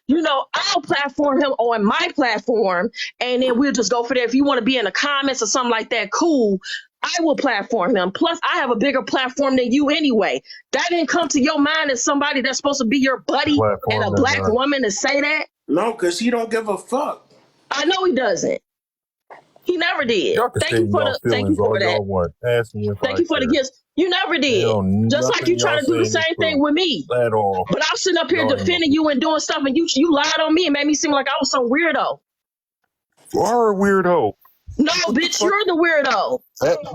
you know, I'll platform him on my platform, and then we'll just go for there. If you want to be in the comments or something like that, cool. I will platform him. Plus, I have a bigger platform than you anyway. That didn't come to your mind as somebody that's supposed to be your buddy and a black woman to say that? No, because he don't give a fuck. I know he doesn't. He never did. Thank you for that. Thank you for the gifts. You never did. Just like you try to do the same thing with me. At all. But I'm sitting up here defending you and doing stuff, and you lied on me and made me seem like I was some weirdo. You are a weirdo. No, bitch, you're the weirdo.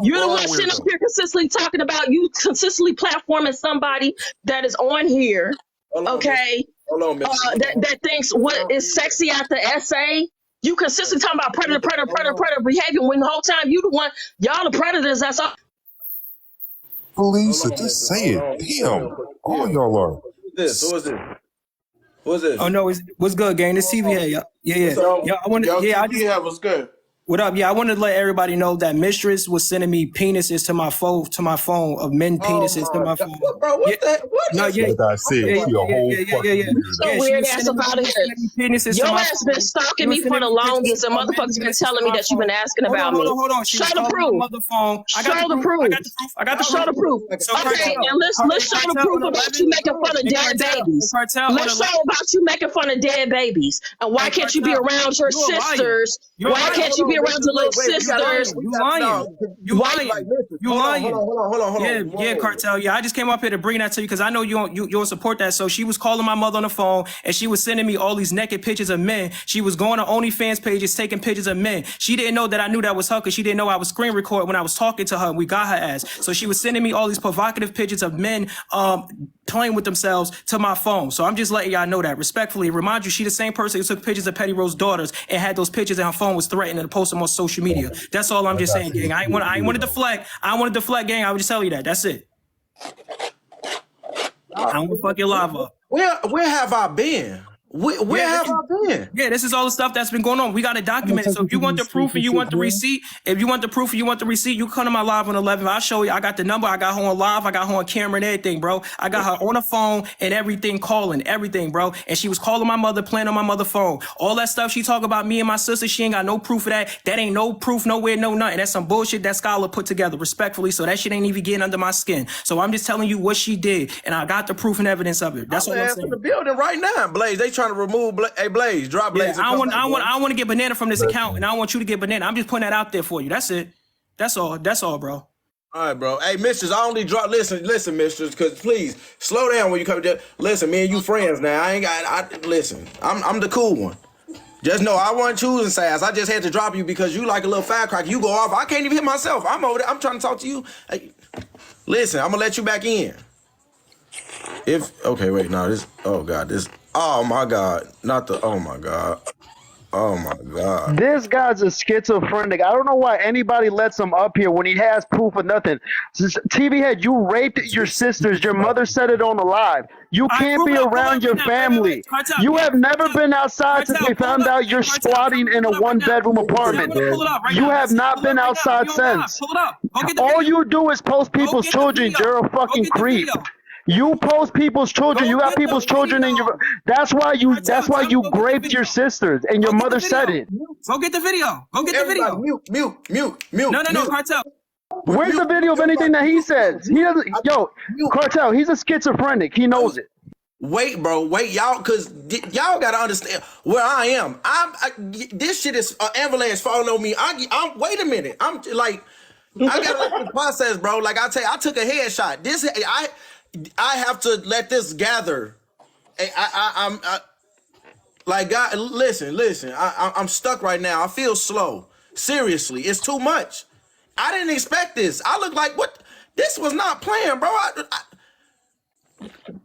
You're the one sitting up here consistently talking about you consistently platforming somebody that is on here, okay? Hold on, that thinks what is sexy after essay. You consistently talking about predator behavior when the whole time you the one, y'all the predators. That's all. Lisa, just say it. Damn, all y'all are. Who is this? Oh no, what's good, gang? This CVA. Yeah. I want to. Yeah, I just have what's good. What up? Yeah, I wanted to let everybody know that Mistress was sending me penises to my phone of men penises to my phone. Bro, what the? What? No, yeah. I see it. So weird ass about it. Your ass been stalking me for the longest, and motherfuckers been telling me that you've been asking about me. Hold on. Show the proof. Show the proof. I got the proof. Show the proof. Okay, and let's show the proof about you making fun of dead babies. Let's show about you making fun of dead babies. And why can't you be around your sisters? Why can't you be around your little sisters? You lying. You lying. Hold on. Yeah, Kartel. Yeah, I just came up here to bring that to you because I know you'll support that. So she was calling my mother on the phone and she was sending me all these naked pictures of men. She was going to OnlyFans pages, taking pictures of men. She didn't know that I knew that was her because she didn't know I was screen recording when I was talking to her and we got her ass. So she was sending me all these provocative pictures of men playing with themselves to my phone. So I'm just letting y'all know that respectfully. Remind you, she the same person who took pictures of Petty Rose's daughters and had those pictures and her phone was threatening to post them on social media. That's all I'm just saying, gang. I ain't want to deflect. I don't want to deflect, gang. I would just tell you that. That's it. I don't want to fuck your live up. Where have I been? Where have I been? Yeah, this is all the stuff that's been going on. We got to document it. So if you want the proof and you want the receipt, you can come to my live on 11. I'll show you. I got the number. I got her on live. I got her on camera and everything, bro. I got her on the phone and everything, calling everything, bro. And she was calling my mother, playing on my mother's phone. All that stuff she talk about me and my sister, she ain't got no proof of that. That ain't no proof nowhere, no nothing. That's some bullshit that Scholar put together, respectfully. So that shit ain't even getting under my skin. So I'm just telling you what she did, and I got the proof and evidence of it. That's all I'm saying. In the building right now, Blaze. They trying to remove Blaze, drop Blaze. Yeah, I want to get banana from this account, and I don't want you to get banana. I'm just putting that out there for you. That's it. That's all, bro. All right, bro. Hey, Mistress, I only drop. Listen, Mistress, because please slow down when you come to. Listen, me and you friends now. Listen. I'm the cool one. Just know I wasn't choosing sides. I just had to drop you because you like a little firecracker. You go off. I can't even hit myself. I'm over there. I'm trying to talk to you. Hey, listen, I'm gonna let you back in. Oh my God. Oh my God. This guy's a schizophrenic. I don't know why anybody lets him up here when he has proof of nothing. TV Head, you raped your sisters. Your mother said it on the live. You can't be around your family. You have never been outside since they found out you're squatting in a one-bedroom apartment. You have not been outside since. All you do is post people's children. You're a fucking creep. You post people's children. You got people's children in your. That's why you raped your sisters, and your mother said it. Go get the video. Mute. No, Kartel. Where's the video of anything that he says? He doesn't. Yo, Kartel, he's a schizophrenic. He knows it. Wait, bro. Wait, y'all, because y'all got to understand where I am. This shit is an avalanche falling on me. Wait a minute. I'm like, I got to let this process, bro. Like I tell you, I took a headshot. I have to let this gather. I'm like, God, listen. I'm stuck right now. I feel slow. Seriously, it's too much. I didn't expect this. I look like what? This was not playing, bro.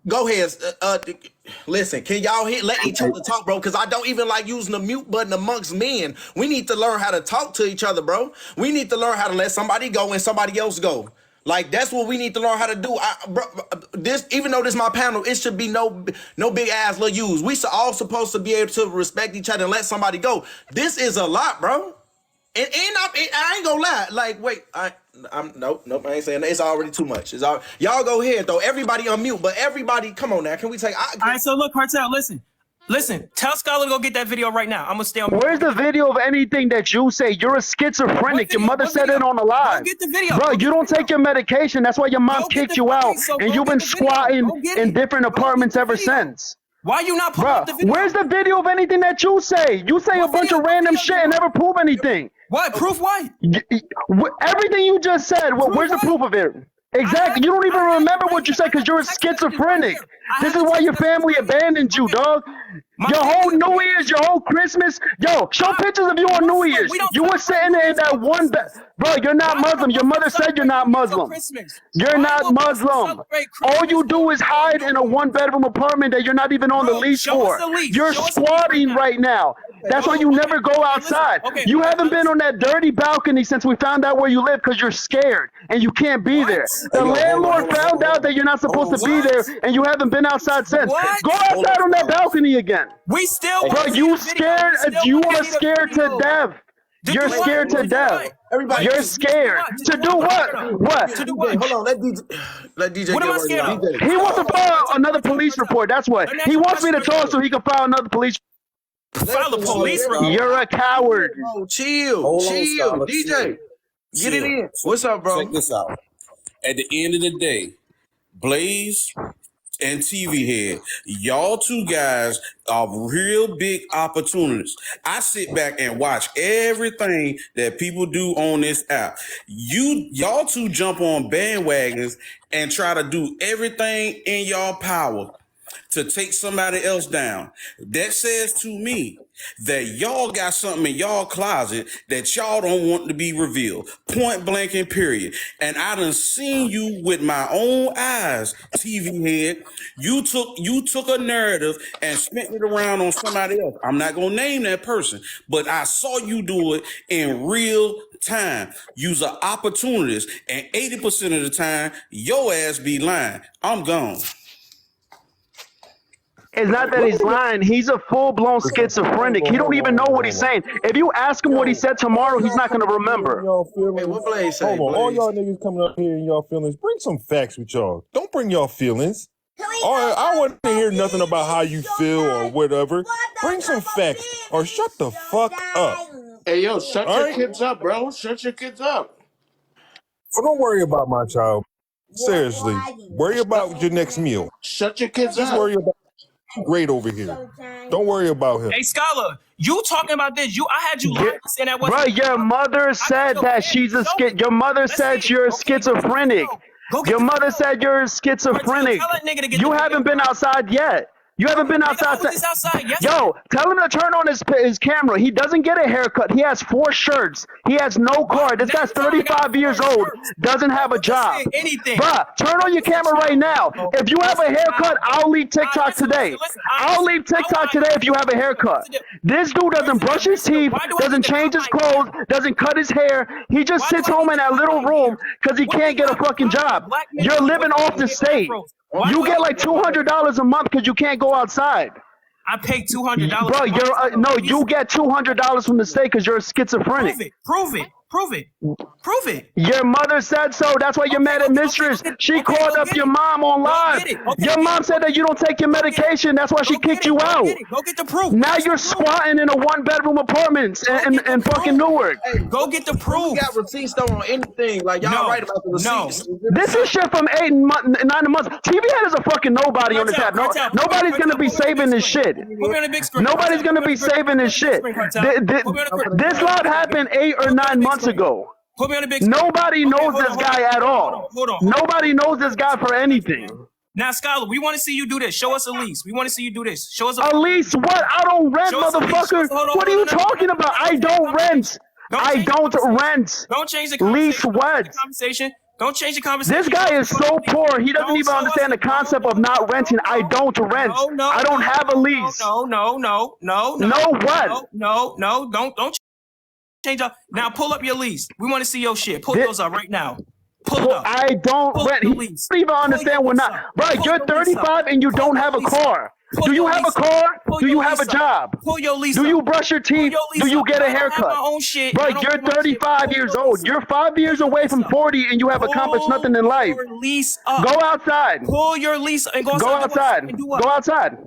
Go ahead. Listen, can y'all let each other talk, bro? Because I don't even like using the mute button amongst men. We need to learn how to talk to each other, bro. We need to learn how to let somebody go and somebody else go. Like, that's what we need to learn how to do. Even though this is my panel, it should be no big ass little use. We all supposed to be able to respect each other and let somebody go. This is a lot, bro. And I ain't gonna lie. Like, wait, nope, I ain't saying that. It's already too much. Y'all go ahead though. Everybody unmute, but everybody, come on now. Can we take? All right, so look, Kartel, listen. Listen, tell Scholar to go get that video right now. I'm gonna stay on. Where's the video of anything that you say? You're a schizophrenic. Your mother said it on the live. Go get the video. Bro, you don't take your medication. That's why your mom kicked you out. And you've been squatting in different apartments ever since. Why you not pulling up the video? Where's the video of anything that you say? You say a bunch of random shit and never prove anything. What? Proof what? Everything you just said, where's the proof of it? Exactly. You don't even remember what you said because you're a schizophrenic. This is why your family abandoned you, dog. Your whole New Year's, your whole Christmas. Yo, show pictures of you on New Year's. You were sitting there in that one bed. Bro, you're not Muslim. Your mother said you're not Muslim. You're not Muslim. All you do is hide in a one-bedroom apartment that you're not even on the leash for. You're squatting right now. That's why you never go outside. You haven't been on that dirty balcony since we found out where you live because you're scared and you can't be there. The landlord found out that you're not supposed to be there and you haven't been outside since. Go outside on that balcony again. We still. Bro, you scared? You are scared to death. You're scared to death. Everybody, you're scared to do what? What? To do what? Hold on, let DJ. What am I scared of? He wants to file another police report. That's what he wants me to talk so he can file another police. File a police report. You're a coward. Bro, chill, DJ. Get it in. What's up, bro? Check this out. At the end of the day, Blaze and TV Head, y'all two guys are real big opportunists. I sit back and watch everything that people do on this app. Y'all two jump on bandwagons and try to do everything in y'all power to take somebody else down. That says to me that y'all got something in y'all closet that y'all don't want to be revealed. Point blank and period. And I done seen you with my own eyes, TV Head. You took a narrative and spent it around on somebody else. I'm not gonna name that person, but I saw you do it in real time. You's an opportunist, and 80% of the time, your ass be lying. I'm gone. It's not that he's lying. He's a full-blown schizophrenic. He don't even know what he's saying. If you ask him what he said tomorrow, he's not going to remember. Hey, what Blaze say? Hold on. All y'all niggas coming up here in y'all feelings, bring some facts with y'all. Don't bring y'all feelings. All right, I want to hear nothing about how you feel or whatever. Bring some facts or shut the fuck up. Hey, yo, shut your kids up, bro. Shut your kids up. So don't worry about my child. Seriously, worry about your next meal. Shut your kids Just up. worry about great over here. Don't worry about him. Hey, Scholar, you talking about this? I had you lying saying that wasn't. Bro, your mother said that she's a Your mother said you're a schizophrenic. Your mother said you're a schizophrenic. You haven't been outside yet. You haven't been outside. Yo, tell him to turn on his camera. He doesn't get a haircut. He has 4 shirts. He has no car. This guy's 35 years old. Doesn't have a job. Bruh, turn on your camera right now. If you have a haircut, I'll leave TikTok today. I'll leave TikTok today if you have a haircut. This dude doesn't brush his teeth, doesn't change his clothes, doesn't cut his hair. He just sits home in that little room because he can't get a fucking job. You're living off the state. You get like $200 a month because you can't go outside. I pay $200. Bro, you're no. You get $200 from the state because you're a schizophrenic. Prove it. Your mother said so. That's why you're mad at Mistress. She called up your mom on live. Your mom said that you don't take your medication. That's why she kicked you out. Go get the proof. Now you're squatting in a one-bedroom apartment in fucking Newark. Go get the proof. You got receipts though on anything. Like y'all right about the receipts. This is shit from 9 months. TV Head is a fucking nobody on this app. Nobody's gonna be saving this shit. Nobody's gonna be saving this shit. This live happened 8 or 9 months ago. Put me on the big screen. Nobody knows this guy at all. Nobody knows this guy for anything. Now, Scholar, we want to see you do this. Show us a lease. We want to see you do this. Show us a lease. What? I don't rent, motherfucker. What are you talking about? I don't rent. I don't rent. Don't change the lease. What? Don't change the conversation. This guy is so poor. He doesn't even understand the concept of not renting. I don't rent. I don't have a lease. No. No what? No. Don't. Change up. Now pull up your lease. We want to see your shit. Pull those up right now. Pull it up. I don't rent. He doesn't even understand we're not. Bro, you're 35 and you don't have a car. Do you have a car? Do you have a job? Pull your lease. Do you brush your teeth? Do you get a haircut? Bro, you're 35 years old. You're 5 years away from 40 and you have accomplished nothing in life. Go outside. Pull your lease and go outside. Go outside.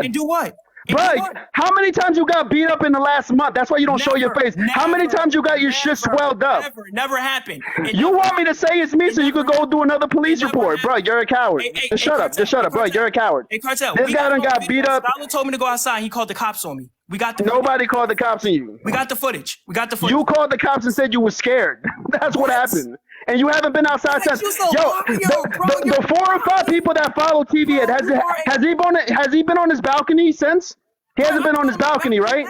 And do what? Bro, how many times you got beat up in the last month? That's why you don't show your face. How many times you got your shit swelled up? Never happened. You want me to say it's me so you could go do another police report? Bro, you're a coward. Just shut up. Just shut up, bro. You're a coward. Hey, Kartel, This guy done got beat up. Scholar told me to go outside. He called the cops on me. We got the Nobody called the cops on you. We got the footage. We got the footage. You called the cops and said you were scared. That's what happened. And you haven't been outside since. The 4 or 5 people that follow TV, has he been on his balcony since? He hasn't been on his balcony, right?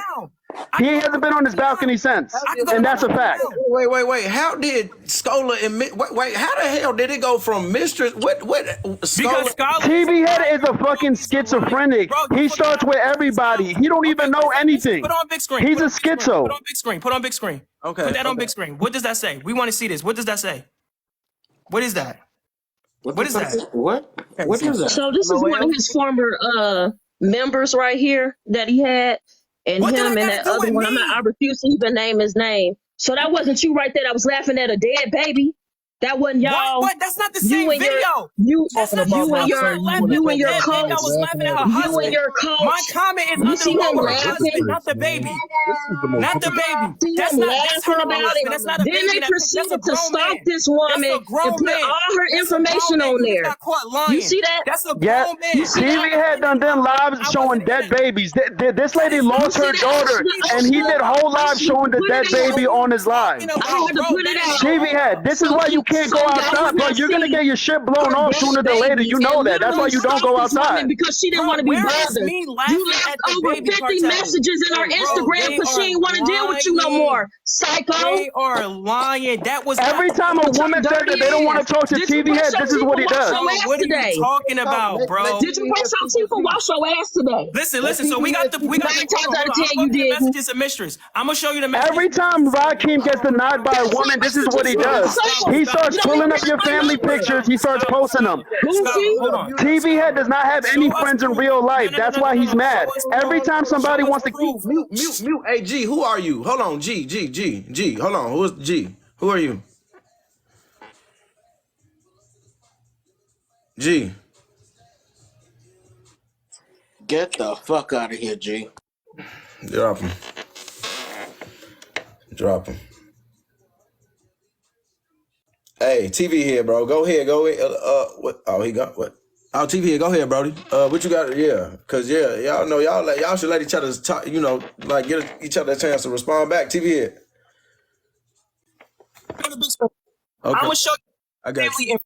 He hasn't been on his balcony since, and that's a fact. Wait. How did Scholar and wait? How the hell did it go from Mistress? What? Scholar? TV Head is a fucking schizophrenic. He starts with everybody. He don't even know anything. Put on big screen. He's a schizo. Put on big screen. Put on big screen. Okay. Put that on big screen. What does that say? We want to see this. What does that say? What is that? What is that? What is that? So this is one of his former members right here that he had, and What did him I and gotta that do other with one. me? I refuse to even name his name. So that wasn't you right there. That was laughing at a dead baby. That wasn't y'all. What? That's not the same You and your video. you That's not you and your you and your I coach. was laughing at her You husband. and your coach. My comment is You under see the him her laughing? husband, not the baby. Not the baby. See That's him not. That's her laughing about husband. it. That's not a Then baby. they That's a proceeded to grown stalk man. this woman That's a and grown put man. all her That's a information grown man. on You there. got caught lying. You see that? That's a Yeah, grown man. TV Head done lives showing dead babies. This lady lost her daughter, and he did whole live showing the dead baby on his live. I had to put it out. TV Head, this is why you can't go outside, bro. You're gonna get your shit blown off sooner than later. You know that. That's why you don't go outside. Because she didn't want to be Where is bothered. me laughing You left at the over baby 50 Kartel? messages in her Bro, Instagram they because she are didn't want to deal with you no lying. more. Psycho. They are lying. That was Every time a woman says that they don't want to talk to TV Head, this is what he does. What are you talking about, bro? Did you brush your teeth or wash your ass today? Listen. So we got the 9 times out of 10 you did. messages of Mistress. I'm gonna show you the messages. Every time Rakim gets denied by a woman, this is what he does. He starts pulling up your family pictures. He starts posting them. Hold on. TV Head does not have any friends in real life. That's why he's mad. Every time somebody wants to keep Mute. Hey, G, who are you? Hold on, G. Hold on, who is G? Who are you? G. Get the fuck out of here, G. Drop him. Hey, TV here, bro. Go ahead. What? Oh, he got what? Oh, TV here. Go ahead, Brody. What you got? Yeah, cause y'all know y'all should let each other talk. You know, like give each other a chance to respond back. TV here. Okay. I'm gonna show you I got family and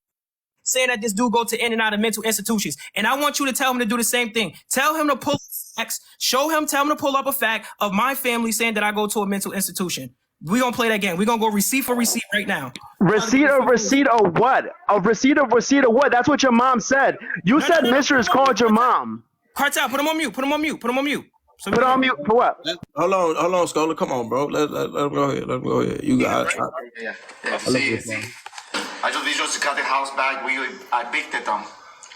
saying that this dude go to in and out of mental institutions, and I want you to tell him to do the same thing. Tell him to pull facts. Tell him to pull up a fact of my family saying that I go to a mental institution. We gonna play that game. We gonna go receipt for receipt right now. receipt of what? A receipt of what? That's what your mom said. You said Mistress called your mom. Kartel, put him on mute. So Put on mute for what? Hold on, Scholar. Come on, bro. Let him go ahead. You got. Yeah. See. I just got the house back. We evicted them.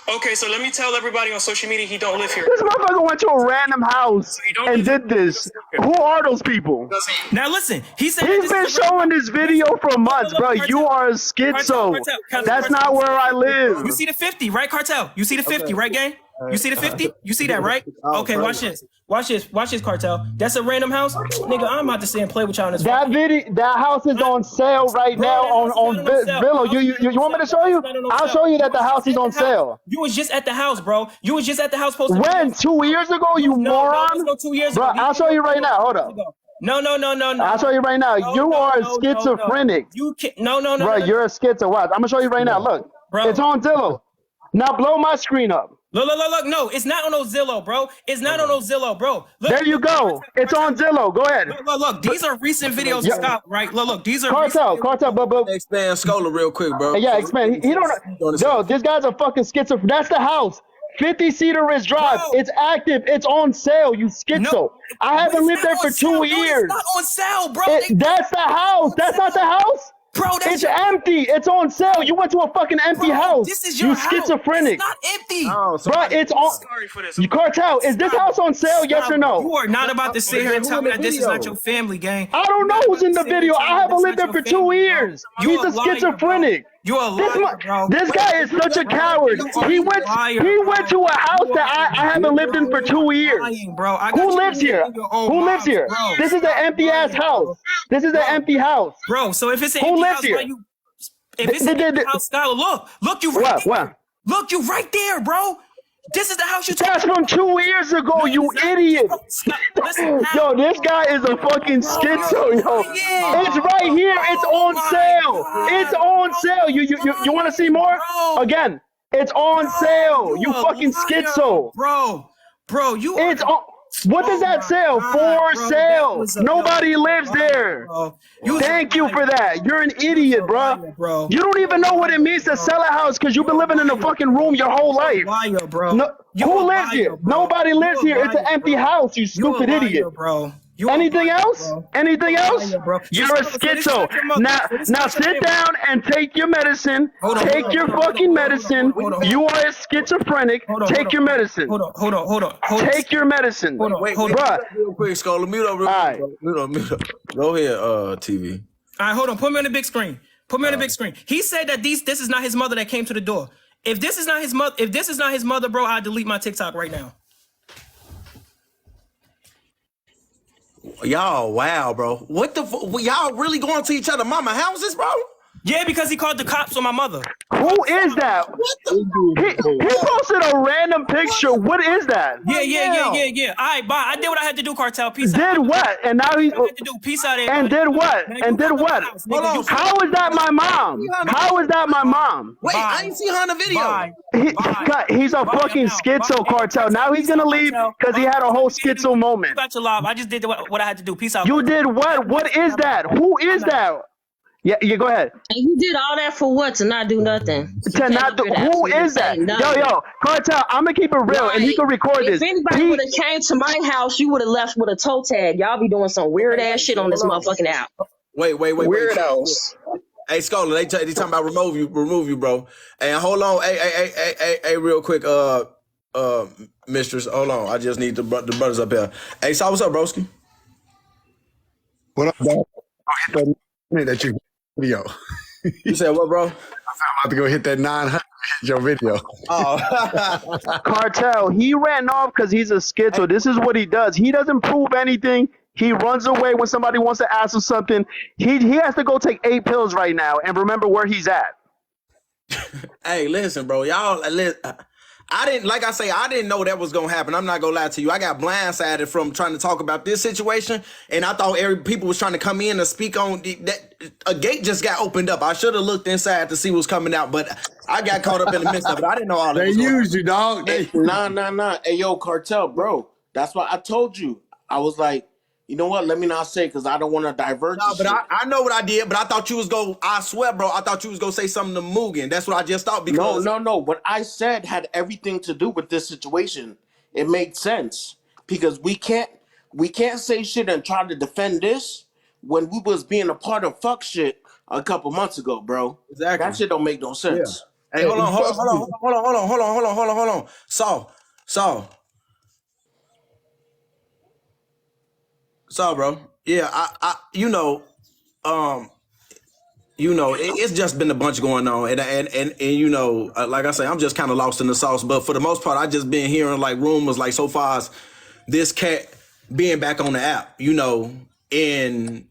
Okay, so let me tell everybody on social media he don't live here. This motherfucker went to a random house and did this. Who are those people? Now listen, he said He's been showing this video for months, bro. You are a schizo. That's not where I live. You see the 50, right, Kartel? You see the 50, right, gang? You see the 50? You see that, right? Okay, watch this. Watch this, Kartel. That's a random house? Nigga, I'm about to sit and play with y'all on this. That house is on sale right now on Villo. You want me to show you? I'll show you that the house is on sale. You was just at the house, bro. You was just at the house posting. When? 2 years ago, you moron? No, 2 years bro, ago. I'll show you right now. Hold up. No. I'll show you right now. You are schizophrenic. You can't. No. Bro, you're a schizo. Watch. I'm gonna show you right now. Look, bro. It's on Zillow. Now blow my screen up. Look. No, it's not on no Zillow, bro. It's not on no Zillow, bro. Look, there you go. It's on Zillow. Go ahead. Look. These are recent videos, Scott. Right? Look. These are Kartel. But expand Scholar real quick, bro. Yeah, expand. He don't. No, this guy's a fucking schizophrenic. That's the house. 50 Cedar Ridge Drive. Bro. It's active. It's on sale. You schizo. No, I haven't lived there for 2 years. It's not on sale, bro. That's the house. That's not the house. Bro, it's empty. It's on sale. You went to a fucking empty house. This is your house. It's Schizophrenic. not empty. Oh, bro, it's on. Sorry for this. Kartel, is this house on sale? Yes or no? You are not about to sit here and tell me that this is not your family, gang. I don't know who's in the video. I haven't lived there for 2 years. He's a schizophrenic. You're a liar, bro. This guy is such a coward. He went to a house that I haven't lived in for 2 years. Lying, bro. Who lives here? Who lives here? This is an empty ass house. This is an empty house. Bro, so if it's an Who empty lives house, here? why you if it's an empty house, Skylar, look you right there. Look you right there, bro. This is the house you took. That's from 2 years ago, you idiot. Yo, this guy is a fucking schizo, yo. It's right here. It's on sale. It's on sale. You want to see more? Again, it's on sale. You fucking schizo. Bro, you. It's on. What does that sell? For sale. Nobody lives there. Thank you for that. You're an idiot, bro. You don't even know what it means to sell a house because you've been living in a fucking room your whole life. Who lives here? Nobody lives here. It's an empty house, you stupid idiot. Anything else? Anything else? You're a schizo. Now sit down and take your medicine. Take your fucking medicine. You are a schizophrenic. Take your medicine. Hold on. Take your medicine. Wait, real quick, Scholar. Mute up. Mute up. Go ahead, TV. All right, hold on. Put me on the big screen. He said that this is not his mother that came to the door. If this is not his mother, bro, I'll delete my TikTok right now. Y'all, wow, bro. What the y'all really going to each other mama houses, bro? Yeah, because he called the cops on my mother. Who is that? He posted a random picture. What is that? Yeah. All right, bye. I did what I had to do, Cartel. Peace out. Did what? And now he's. Peace out, everybody. And did what? And did what? How is that my mom? How is that my mom? Wait, I ain't see her in the video. He's a fucking schizo, Cartel. Now he's gonna leave because he had a whole schizo moment. Got your live. I just did what I had to do. Peace out. You did what? What is that? Who is that? Yeah, go ahead. And you did all that for what? To not do nothing. To not do. Who is that? Yo, Cartel, I'm gonna keep it real, and he can record this. If anybody would have came to my house, you would have left with a toe tag. Y'all be doing some weird ass shit on this motherfucking app. Wait. Weirdos. Hey, Scholar, they talking about remove you, bro. And hold on, hey, real quick, Mistress, hold on. I just need the brothers up here. Hey, so what's up, broski? What up, dog? That you video. You said what, bro? I'm about to go hit that 900 your video. Oh. Cartel, he ran off because he's a schizo. This is what he does. He doesn't prove anything. He runs away when somebody wants to ask him something. He has to go take 8 pills right now and remember where he's at. Hey, listen, bro. Y'all, I didn't know that was gonna happen. I'm not gonna lie to you. I got blindsided from trying to talk about this situation, and I thought people was trying to come in and speak on that. A gate just got opened up. I should have looked inside to see what's coming out, but I got caught up in the midst of it. I didn't know all that. They used you, dog. Nah. Hey, yo, Cartel, bro. That's why I told you. I was like, you know what? Let me not say because I don't want to divert. No, but I know what I did, but I thought you was I swear, bro, I thought you was gonna say something to Mugen. That's what I just thought because No. What I said had everything to do with this situation. It made sense because we can't say shit and try to defend this when we was being a part of fuck shit a couple months ago, bro. Exactly. That shit don't make no sense. Yeah. Hey, hold on. So, bro. Yeah, it's just been a bunch going on, and like I say, I'm just kind of lost in the sauce. But for the most part, I just been hearing like rumors, like so far as this cat being back on the app, and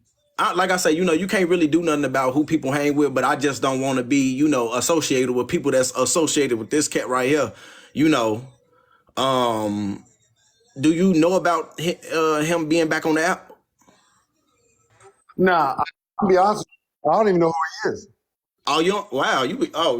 like I say, you can't really do nothing about who people hang with, but I just don't want to be, associated with people that's associated with this cat right here, Do you know about him being back on the app? Nah, I'll be honest with you, I don't even know who he is. Oh,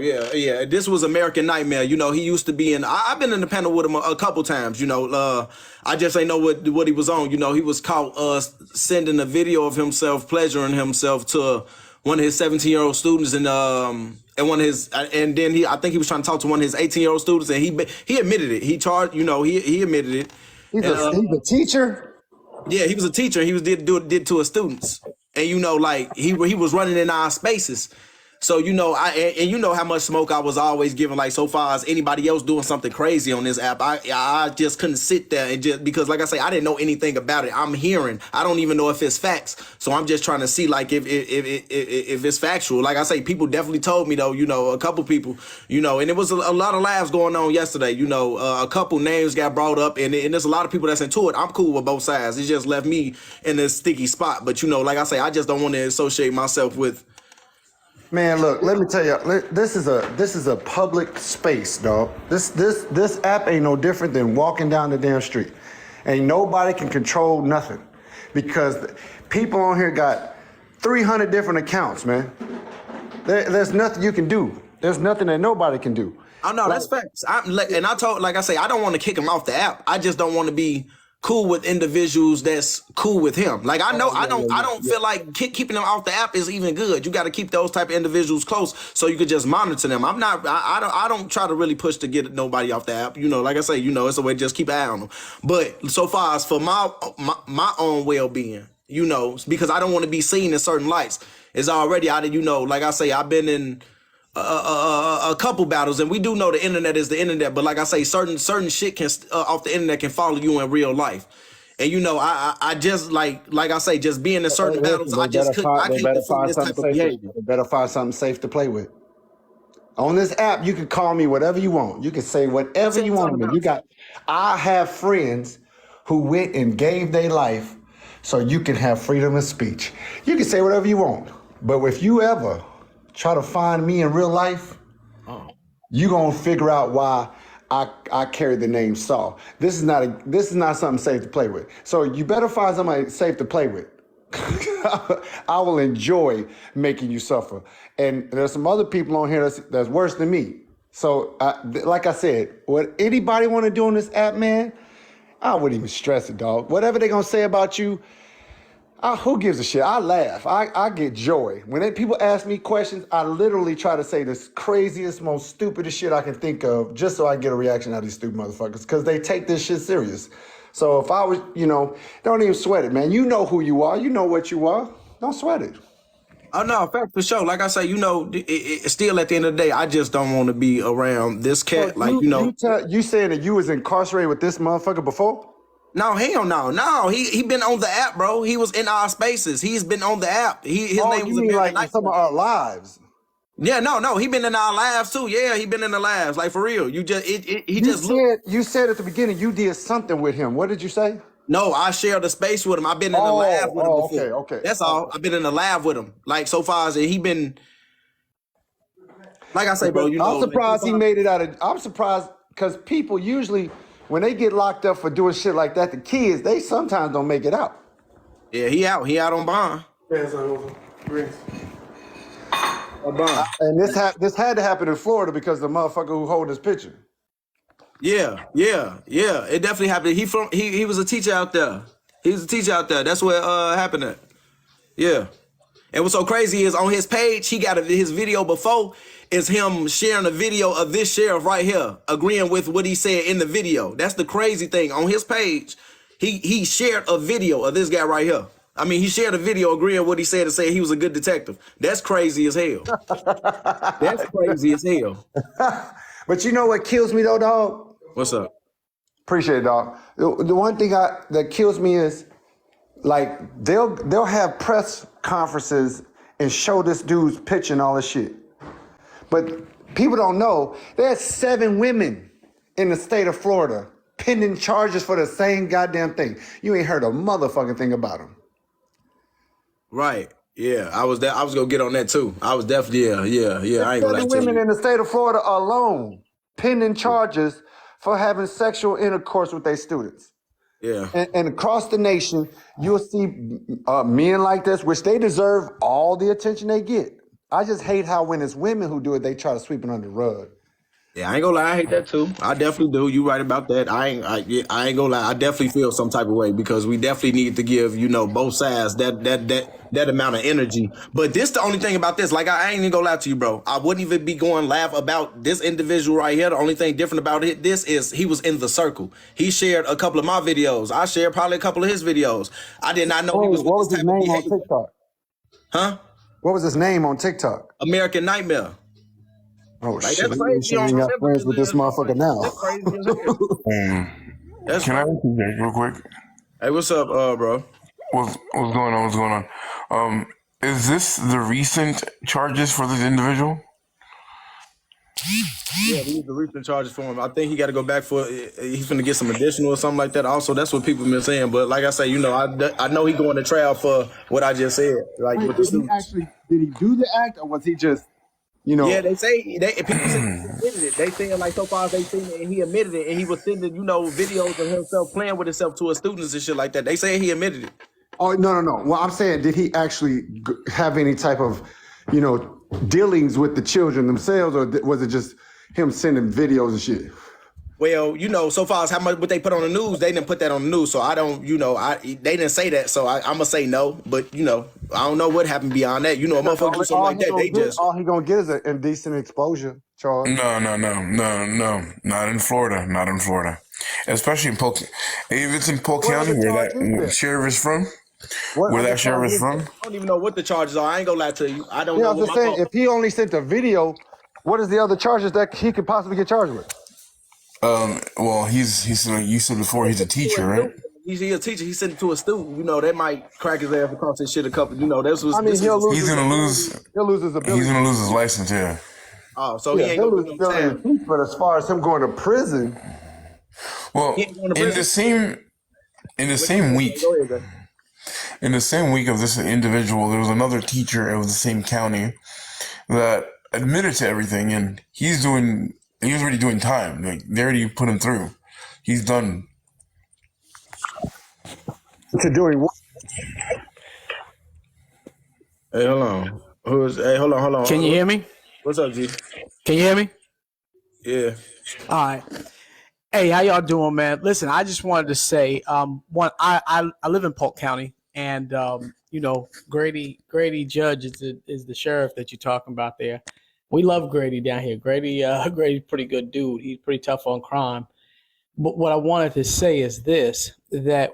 yeah. This was American Nightmare. He used to be in. I've been in the panel with him a couple times. I just ain't know what he was on. He was caught sending a video of himself pleasuring himself to one of his 17-year-old students, and one of his, and then I think he was trying to talk to one of his 18-year-old students, and he admitted it. He charged. He admitted it. He's a teacher. Yeah, he was a teacher. He did to his students, and like he was running in our spaces. So and you know how much smoke I was always giving. Like so far as anybody else doing something crazy on this app, I just couldn't sit there and just because, like I say, I didn't know anything about it. I'm hearing, I don't even know if it's facts. So I'm just trying to see like if it's factual. Like I say, people definitely told me though. A couple people, and it was a lot of laughs going on yesterday. A couple names got brought up, and there's a lot of people that's into it. I'm cool with both sides. It just left me in this sticky spot. But like I say, I just don't want to associate myself with. Man, look, let me tell you, this is a public space, dog. This app ain't no different than walking down the damn street. Ain't nobody can control nothing because people on here got 300 different accounts, man. There's nothing you can do. There's nothing that nobody can do. Oh no, that's facts. Like I say, I don't want to kick him off the app. I just don't want to be cool with individuals that's cool with him. Like I don't feel like keeping them off the app is even good. You got to keep those type of individuals close so you could just monitor them. I don't try to really push to get nobody off the app. Like I say, it's a way to just keep an eye on them. But so far as for my own well-being, because I don't want to be seen in certain lights. It's already out of, like I say, I've been in a couple battles, and we do know the internet is the internet, but like I say, certain shit can off the internet can follow you in real life. And I just like I say, just being in certain battles, I can't afford this type of behavior. They better find something safe to play with. On this app, you can call me whatever you want. You can say whatever you want to me. I have friends who went and gave their life so you can have freedom of speech. You can say whatever you want. But if you ever try to find me in real life, you gonna figure out why I carry the name Saul. This is not something safe to play with. So you better find somebody safe to play with. I will enjoy making you suffer. And there's some other people on here that's worse than me. So like I said, what anybody want to do on this app, man, I wouldn't even stress it, dog. Whatever they gonna say about you, who gives a shit? I laugh. I get joy. When people ask me questions, I literally try to say this craziest, most stupidest shit I can think of just so I get a reaction out of these stupid motherfuckers because they take this shit serious. So if I was, don't even sweat it, man. You know who you are. You know what you are. Don't sweat it. Oh, no, fact for sure. Like I say, still at the end of the day, I just don't want to be around this cat. Well, you saying that you was incarcerated with this motherfucker before? No, hell no. No, he been on the app, bro. He was in our spaces. He's been on the app. His name was like some of our lives. Yeah, no, he been in our lives too. Yeah, he been in the lives, like for real. You said at the beginning you did something with him. What did you say? No, I shared a space with him. I've been in the lab with him before. Okay. That's all. I've been in the lab with him. Like so far as he been. Like I say, bro, I'm surprised he made it out of. I'm surprised because people usually, when they get locked up for doing shit like that, the kids, they sometimes don't make it out. Yeah, he out on bond. And this had to happen in Florida because the motherfucker who hold his picture. Yeah. It definitely happened. He was a teacher out there. He was a teacher out there. That's where happened at. Yeah. And what's so crazy is on his page, he got his video before is him sharing a video of this sheriff right here, agreeing with what he said in the video. That's the crazy thing. On his page, he shared a video of this guy right here. I mean, he shared a video agreeing with what he said to say he was a good detective. That's crazy as hell. That's crazy as hell. But you know what kills me though, dog? What's up? Appreciate it, dog. The one thing that kills me is like they'll have press conferences and show this dude's picture and all this shit. But people don't know there's 7 women in the state of Florida pending charges for the same goddamn thing. You ain't heard a motherfucking thing about them. Right. Yeah. I was gonna get on that too. I was definitely yeah. I ain't gonna lie to you. 7 women in the state of Florida alone pending charges for having sexual intercourse with their students. Yeah. And across the nation, you'll see men like this, which they deserve all the attention they get. I just hate how when it's women who do it, they try to sweep it under the rug. Yeah, I ain't gonna lie, I hate that too. I definitely do. You right about that. I ain't gonna lie. I definitely feel some type of way because we definitely need to give, both sides that amount of energy. But this the only thing about this. Like I ain't even gonna lie to you, bro. I wouldn't even be going laugh about this individual right here. The only thing different about this is he was in the circle. He shared a couple of my videos. I shared probably a couple of his videos. I did not know he was. What was his name on TikTok? Huh? What was his name on TikTok? American Nightmare. Oh Like shit! that's Let me crazy. see You if don't you got remember friends with this motherfucker now. That's crazy as hell. That's Can I crazy. interject real quick? Hey, what's up, bro? What's going on? What's going on? Is this the recent charges for this individual? Yeah, these are the recent charges for him. I think he got to go back for. He's gonna get some additional or something like that. Also, that's what people been saying. But like I say, you know, I know he going to trial for what I just said. Like Wait, with the did he students. do the act, or was he just, you know? Yeah, they say people say he admitted it. They saying like so far as they seen it, and he admitted it, and he was sending videos of himself playing with himself to his students and shit like that. They say he admitted it. Oh no. Well, I'm saying, did he actually have any type of, dealings with the children themselves, or was it just him sending videos and shit? Well, so far as how much what they put on the news, they didn't put that on the news. So I don't, they didn't say that. So I'm gonna say no. But I don't know what happened beyond that. A motherfucker do something like that, they just all he gonna get is an indecent exposure charge. No. Not in Florida. Not in Florida. Especially in Polk. If it's in Polk County, where that sheriff is from. Where that sheriff is from? I don't even know what the charges are. I ain't gonna lie to you. I don't Yeah, know. I was just saying, if he only sent a video, what is the other charges that he could possibly get charged with? Well, he's you said before he's a teacher, right? He's a teacher. He sent it to a student. That might crack his ass across his shit a couple. That's what. I mean, He's gonna lose. He'll lose his ability. He's gonna lose his license. Yeah. Oh, so he ain't gonna lose no time. But as far as him going to prison, well, in the same week. Go ahead, guys. In the same week of this individual, there was another teacher of the same county that admitted to everything, and he was already doing time. Like, they already put him through. He's done. to doing what? Hey, hold on. Hold on. Can you hear me? What's up, G? Can you hear me? Yeah. All right. Hey, how y'all doing, man? Listen, I just wanted to say, I live in Polk County, and Grady Judge is the sheriff that you're talking about there. We love Grady down here. Grady's a pretty good dude. He's pretty tough on crime. But what I wanted to say is this: that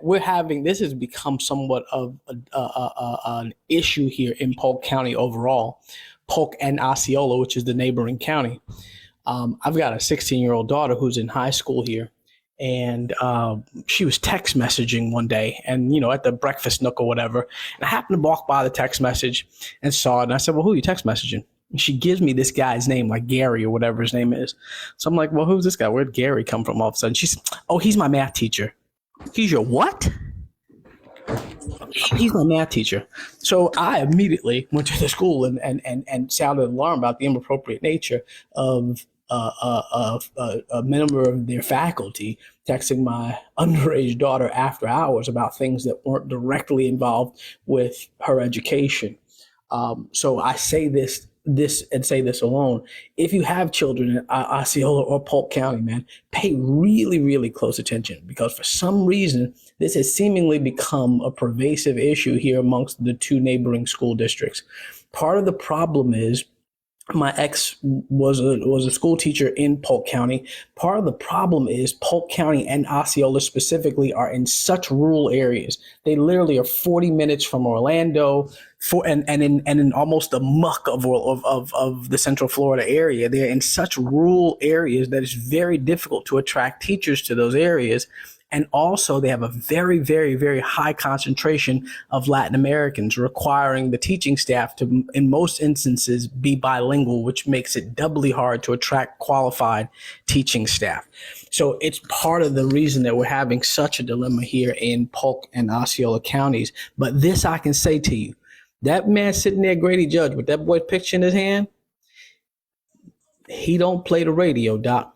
this has become somewhat of an issue here in Polk County overall, Polk and Osceola, which is the neighboring county. I've got a 16-year-old daughter who's in high school here, and she was text messaging one day, and at the breakfast nook or whatever, and I happened to walk by the text message and saw it, and I said, "Well, who are you text messaging?" And she gives me this guy's name, like Gary or whatever his name is. So I'm like, "Well, who's this guy? Where'd Gary come from?" All of a sudden, she said, "Oh, he's my math teacher." "He's your what?" "He's my math teacher." So I immediately went to the school and sounded an alarm about the inappropriate nature of a member of their faculty texting my underage daughter after hours about things that weren't directly involved with her education. So I say this and say this alone. If you have children in Osceola or Polk County, man, pay really, really close attention, because for some reason, this has seemingly become a pervasive issue here amongst the two neighboring school districts. Part of the problem is my ex was a school teacher in Polk County. Part of the problem is Polk County and Osceola specifically are in such rural areas. They literally are 40 minutes from Orlando, and in almost the muck of the Central Florida area. They're in such rural areas that it's very difficult to attract teachers to those areas. And also, they have a very, very, very high concentration of Latin Americans, requiring the teaching staff to, in most instances, be bilingual, which makes it doubly hard to attract qualified teaching staff. So it's part of the reason that we're having such a dilemma here in Polk and Osceola counties. But this I can say to you, that man sitting there, Grady Judge, with that boy's picture in his hand, he don't play the radio, Doc.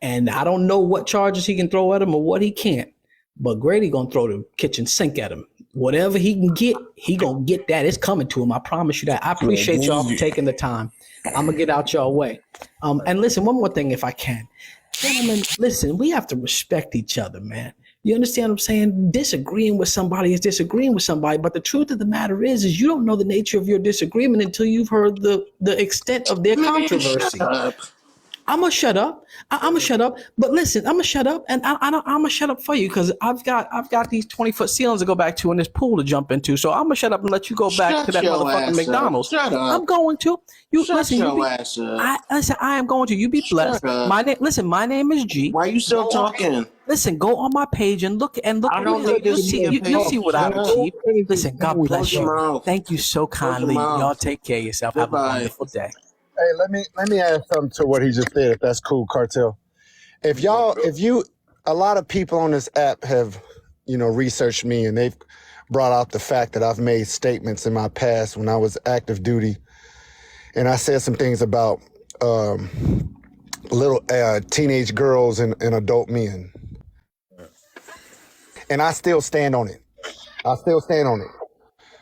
And I don't know what charges he can throw at him or what he can't, but Grady gonna throw the kitchen sink at him. Whatever he can get, he gonna get that. It's coming to him. I promise you that. I appreciate y'all for taking the time. I'm gonna get out y'all way. And listen, one more thing, if I can, gentlemen. Listen, we have to respect each other, man. You understand what I'm saying? Disagreeing with somebody is disagreeing with somebody, but the truth of the matter is you don't know the nature of your disagreement until you've heard the extent of their controversy. I'm gonna shut up. I'm gonna shut up. But listen, I'm gonna shut up, and I'm gonna shut up for you because I've got these 20-foot ceilings to go back to in this pool to jump into. So I'm gonna shut up and let you go back to Shut that your motherfucking ass up. McDonald's. Shut up. I'm going to. You Shut listen. You your be. ass up. I am going to. You be blessed. Shut up. My name. Listen. My name is G. Why you still talking? Listen. Go on my page and look. I don't You'll need to see see. your You'll see page. what I've Shut up. achieved. Listen. God bless Close your you. mouth. Thank you so kindly. mouth. Y'all take care of yourself. Have a Goodbye. wonderful day. Hey, let me add something to what he just said. If that's cool, Kartel. A lot of people on this app have, researched me, and they've brought out the fact that I've made statements in my past when I was active duty, and I said some things about little teenage girls and adult men, and I still stand on it.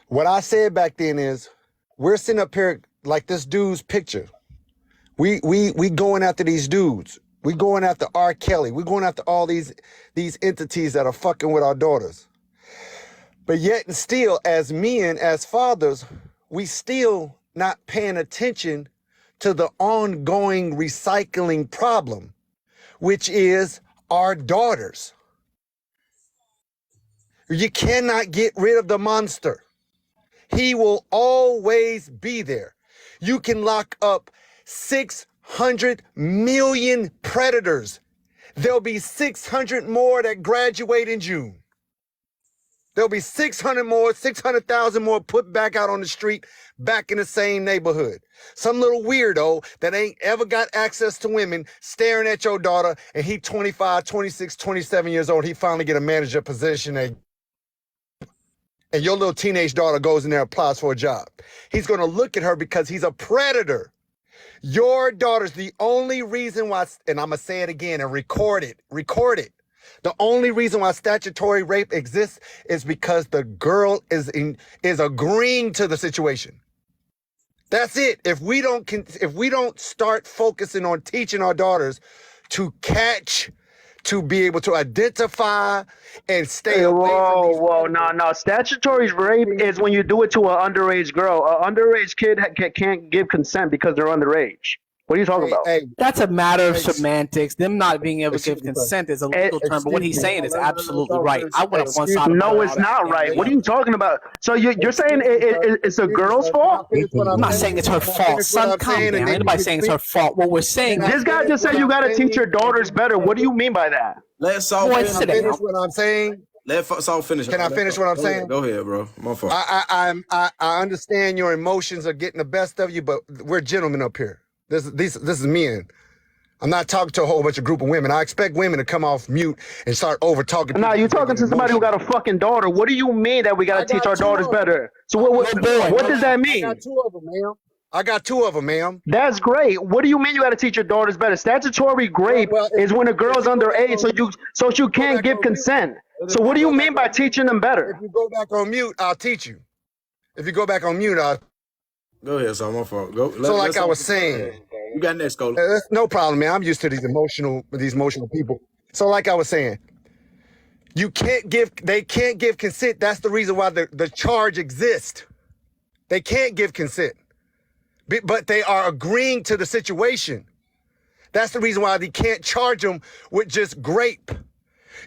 What I said back then is, we're sitting up here like this dude's picture. We going after these dudes. We going after R. Kelly. We going after all these entities that are fucking with our daughters. But yet and still, as men, as fathers, we still not paying attention to the ongoing recycling problem, which is our daughters. You cannot get rid of the monster. He will always be there. You can lock up 600 million predators. There'll be 600 more that graduate in June. There'll be 600,000 more put back out on the street, back in the same neighborhood. Some little weirdo that ain't ever got access to women staring at your daughter, and he 25, 26, 27 years old, he finally get a manager position, and your little teenage daughter goes in there and applies for a job. He's gonna look at her because he's a predator. Your daughter's the only reason why, and I'm gonna say it again and record it. The only reason why statutory rape exists is because the girl is agreeing to the situation. That's it. If we don't start focusing on teaching our daughters to catch, to be able to identify and stay away from these. No. Statutory rape is when you do it to an underage girl. An underage kid can't give consent because they're underage. What are you talking about? That's a matter of semantics. Them not being able to give consent is a legal term, but what he's saying is absolutely right. I went on one side. No, it's not right. What are you talking about? So you're saying it's a girl's fault? I'm not saying it's her fault. Son, calm down. Ain't nobody saying it's her fault. What we're saying, this guy just said you got to teach your daughters better. What do you mean by that? Let Saul finish what I'm saying. Let Saul finish. Can I finish what I'm saying? Go ahead, bro. My fault. I understand your emotions are getting the best of you, but we're gentlemen up here. This is men. I'm not talking to a whole bunch of group of women. I expect women to come off mute and start over talking. Nah, you're talking to somebody who got a fucking daughter. What do you mean that we got to teach our daughters better? So what does that mean? I got two of them, ma'am. That's great. What do you mean you got to teach your daughters better? Statutory rape is when a girl's underage, so you can't give consent. So what do you mean by teaching them better? If you go back on mute, I'll teach you. If you go back on mute, I'll. Go ahead, so my fault. Go. So like I was saying, you got next, Cole. No problem, man. I'm used to these emotional people. So like I was saying, they can't give consent. That's the reason why the charge exists. They can't give consent, but they are agreeing to the situation. That's the reason why they can't charge them with just grape.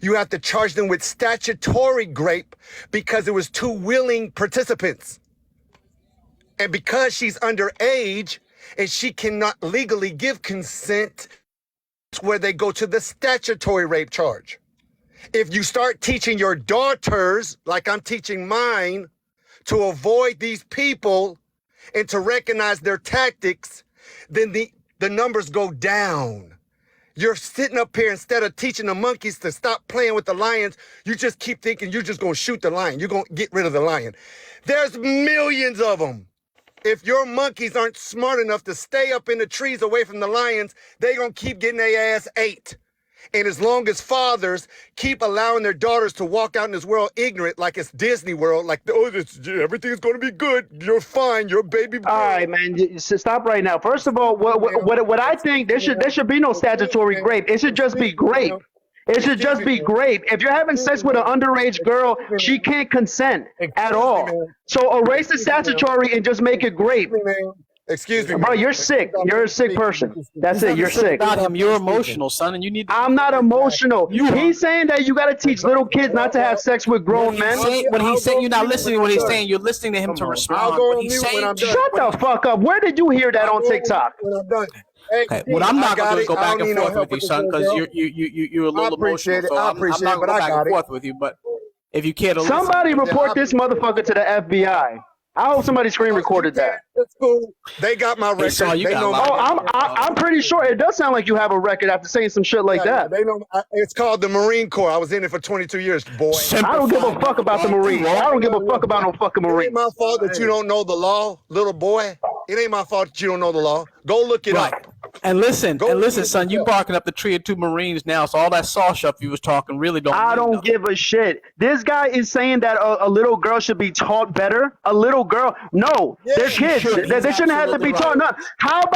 You have to charge them with statutory grape because it was two willing participants. And because she's underage and she cannot legally give consent, that's where they go to the statutory rape charge. If you start teaching your daughters, like I'm teaching mine, to avoid these people and to recognize their tactics, then the numbers go down. You're sitting up here, instead of teaching the monkeys to stop playing with the lions, you just keep thinking you're just going to shoot the lion. You're going to get rid of the lion. There's millions of them. If your monkeys aren't smart enough to stay up in the trees away from the lions, they're going to keep getting their ass ate. And as long as fathers keep allowing their daughters to walk out in this world ignorant, like it's Disney World, like, everything's going to be good, you're fine, you're a baby boy. All right, man, stop right now. First of all, what I think, there should be no statutory rape. It should just be grape. It should just be grape. If you're having sex with an underage girl, she can't consent at all. So erase the statutory and just make it grape. Excuse me, Bro, you're sick. You're a sick person. That's it. You're sick. About him, you're emotional, son, and you need to. I'm not emotional. He's saying that you got to teach little kids not to have sex with grown men. When he's saying, you're not listening to what he's saying. You're listening to him to respond. I'll go on mute when I'm done. Shut the fuck up. Where did you hear that on TikTok? When I'm done. Hey, Okay. What I'm not going to go back and no forth help with you, this son, little because girl. you're a little emotional. So I'm not going to go back and forth with you. But if you care to listen, Somebody report this motherfucker to the FBI. I hope somebody screen recorded that. It's cool. They got my record. Saul, you They got know a lot. my I'm pretty sure it does sound like you have a record after saying some shit like that. They know. It's called the Marine Corps. I was in it for 22 years, boy. I don't give a fuck about the Marines. I don't give a fuck about no fucking It ain't Marines. my fault that you don't know the law, little boy. It ain't my fault that you don't know the law. Go look it Right. up. And listen, Go son, you barking up the tree of two Marines now, so all that Saul stuff you was talking really don't I mean don't nothing. give a shit. This guy is saying that a little girl should be taught better. A little girl, no, they're kids. should. They He's shouldn't have to be taught. absolutely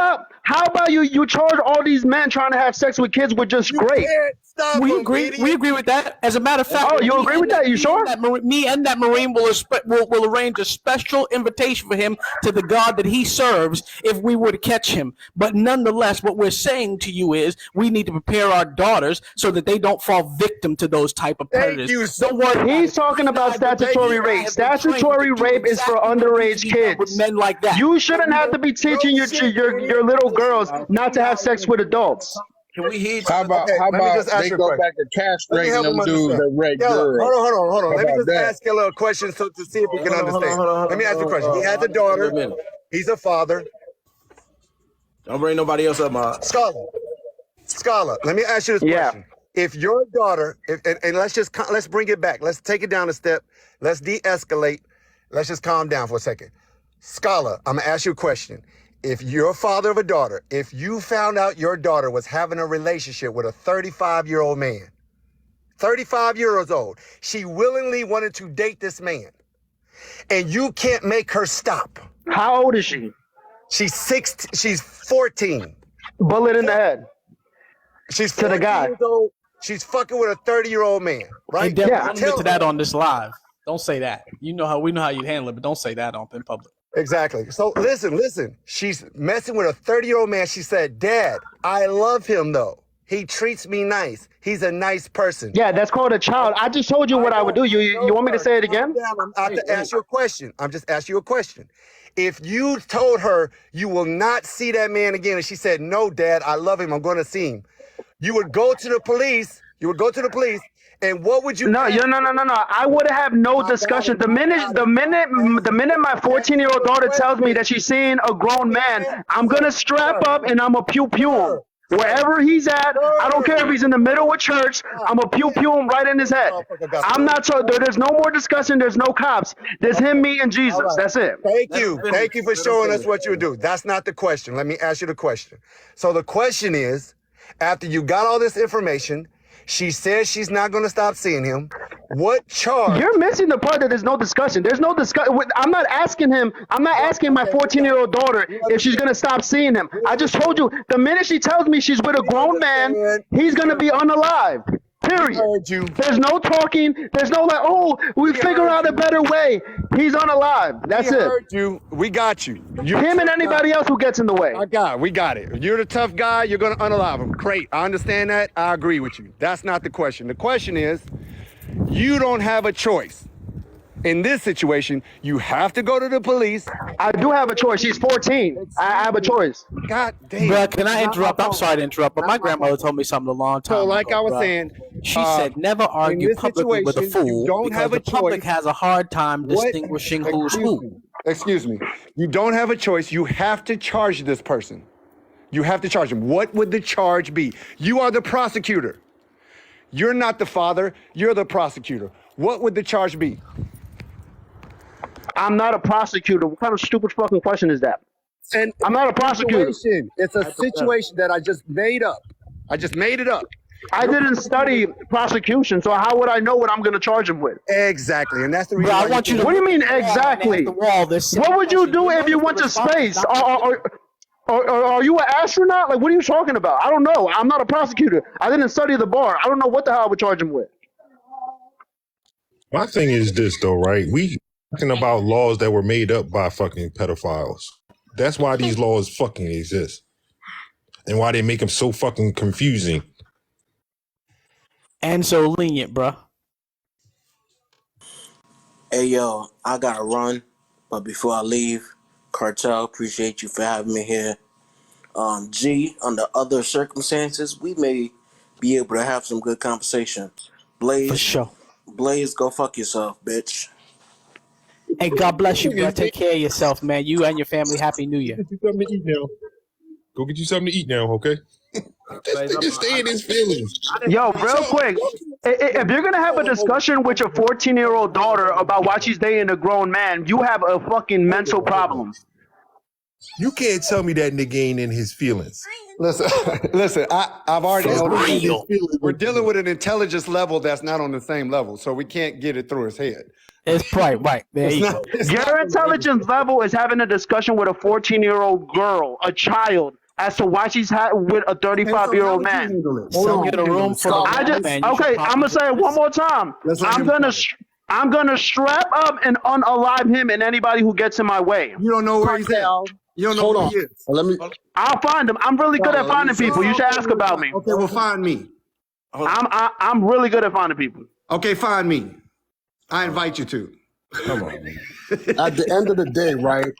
No. How about you charge all these men trying to have sex with kids with just grape? Can't stop We them, agree. idiot. We agree with that. As a matter of fact, Oh, you agree with that? You sure? Me and that Marine will arrange a special invitation for him to the God that he serves if we were to catch him. But nonetheless, what we're saying to you is we need to prepare our daughters so that they don't fall victim to those type of predators. you so Don't worry. He's talking about statutory rape. Statutory rape is for underage kids. With men like that. You shouldn't have to be teaching your little girls not to have sex with adults. Can we hear? How about Okay, let me just ask they you a go question. back to Let me castrating help them him dudes understand. that rape Yella, girls? hold on. How Let me about just that? ask you a little question to see if we can understand. Let me ask you a question. He has a daughter. He's a father. Don't bring nobody else up, ma. Scholar, let me ask you this Yeah. question. If your daughter, and let's bring it back. Let's take it down a step. Let's de-escalate. Let's just calm down for a second. Scholar, I'm gonna ask you a question. If you're a father of a daughter, if you found out your daughter was having a relationship with a 35-year-old man, 35 years old, she willingly wanted to date this man, and you can't make her stop. How old is she? She's 14. Bullet in the head. She's To the 14 guy. years old. She's fucking with a 30-year-old man, Hey, right? Devin, Yeah. don't get to that on this live. Don't say that. We know how you handle it, but don't say that in public. Exactly. So listen. She's messing with a 30-year-old man. She said, Dad, I love him though. He treats me nice. He's a nice person. Yeah, that's called a child. I just told you what I would do. You want me to say it again? I have to ask you a question. I'm just asking you a question. If you told her you will not see that man again, and she said, no, Dad, I love him, I'm going to see him, you would go to the police. And what would you? No. I would have no discussion. The minute my 14-year-old daughter tells me that she's seeing a grown man, I'm gonna strap up and I'm a pew him. Wherever he's at, I don't care if he's in the middle of church, I'm a pew him right in his head. I'm not so there's no more discussion, there's no cops. There's him, me, and Jesus. That's it. Thank you for showing us what you would do. That's not the question. Let me ask you the question. So the question is, after you got all this information, she says she's not going to stop seeing him. What charge? You're missing the part that there's no discussion. There's no discussion. I'm not asking my 14-year-old daughter if she's going to stop seeing him. I just told you, the minute she tells me she's with a grown man, he's going to be unalive. Period. Heard you. There's no talking. There's no like, oh, we figure out a better way. He's unalive. That's We it. heard you. We got you. Him and anybody else who gets in the way. We got it. You're the tough guy. You're going to unalive him. Great. I understand that. I agree with you. That's not the question. The question is, you don't have a choice. In this situation, you have to go to the police. I do have a choice. She's 14. I have a choice. God damn. Bruh, can I interrupt? I'm sorry to interrupt, but my grandmother told me something a long time So, like ago, I was bruh. saying, She said never argue this publicly with a situation, you fool don't because have a the public choice. has a hard time distinguishing who's who. Excuse me. You don't have a choice. You have to charge this person. You have to charge him. What would the charge be? You are the prosecutor. You're not the father. You're the prosecutor. What would the charge be? I'm not a prosecutor. What kind of stupid fucking question is that? And I'm not a prosecutor. It's a situation that I just made up. I just made it up. I didn't study prosecution, so how would I know what I'm going to charge him with? Exactly. And that's the reason Bro, I why want you to. What do you mean exactly? The wall, What would you do if you went to space? Are you an astronaut? Like, what are you talking about? I don't know. I'm not a prosecutor. I didn't study the bar. I don't know what the hell I would charge him with. My thing is this though, right? We talking about laws that were made up by fucking pedophiles. That's why these laws fucking exist. And why they make them so fucking confusing. And so lenient, bruh. Hey yo, I gotta run, but before I leave, Kartel, appreciate you for having me here. G, under other circumstances, we may be able to have some good conversation. Blaze, For sure. Blaze, go fuck yourself, bitch. Hey, God bless you, bro. Take care of yourself, man. You and your family, Happy New Year. Get you something to eat now. Go get you something to eat now, okay? This nigga stay in his feelings. Yo, real quick, if you're gonna have a discussion with your 14-year-old daughter about why she's dating a grown man, you have a fucking mental problem. You can't tell me that nigga ain't in his feelings. Listen. I've already. real. We're dealing with an intelligence level that's not on the same level, so we can't get it through his head. It's right. There you go. Your intelligence level is having a discussion with a 14-year-old girl, a child, as to why she's with a 35-year-old man. So get a room for I'm gonna say it one more time. I'm gonna strap up and unalive him and anybody who gets in my way. You don't know where he's at. You don't know where he is. I'll find him. I'm really good at finding people. You should ask about me. Okay, well, find me. I'm really good at finding people. Okay, find me. I invite you to. Come on. At the end of the day, right?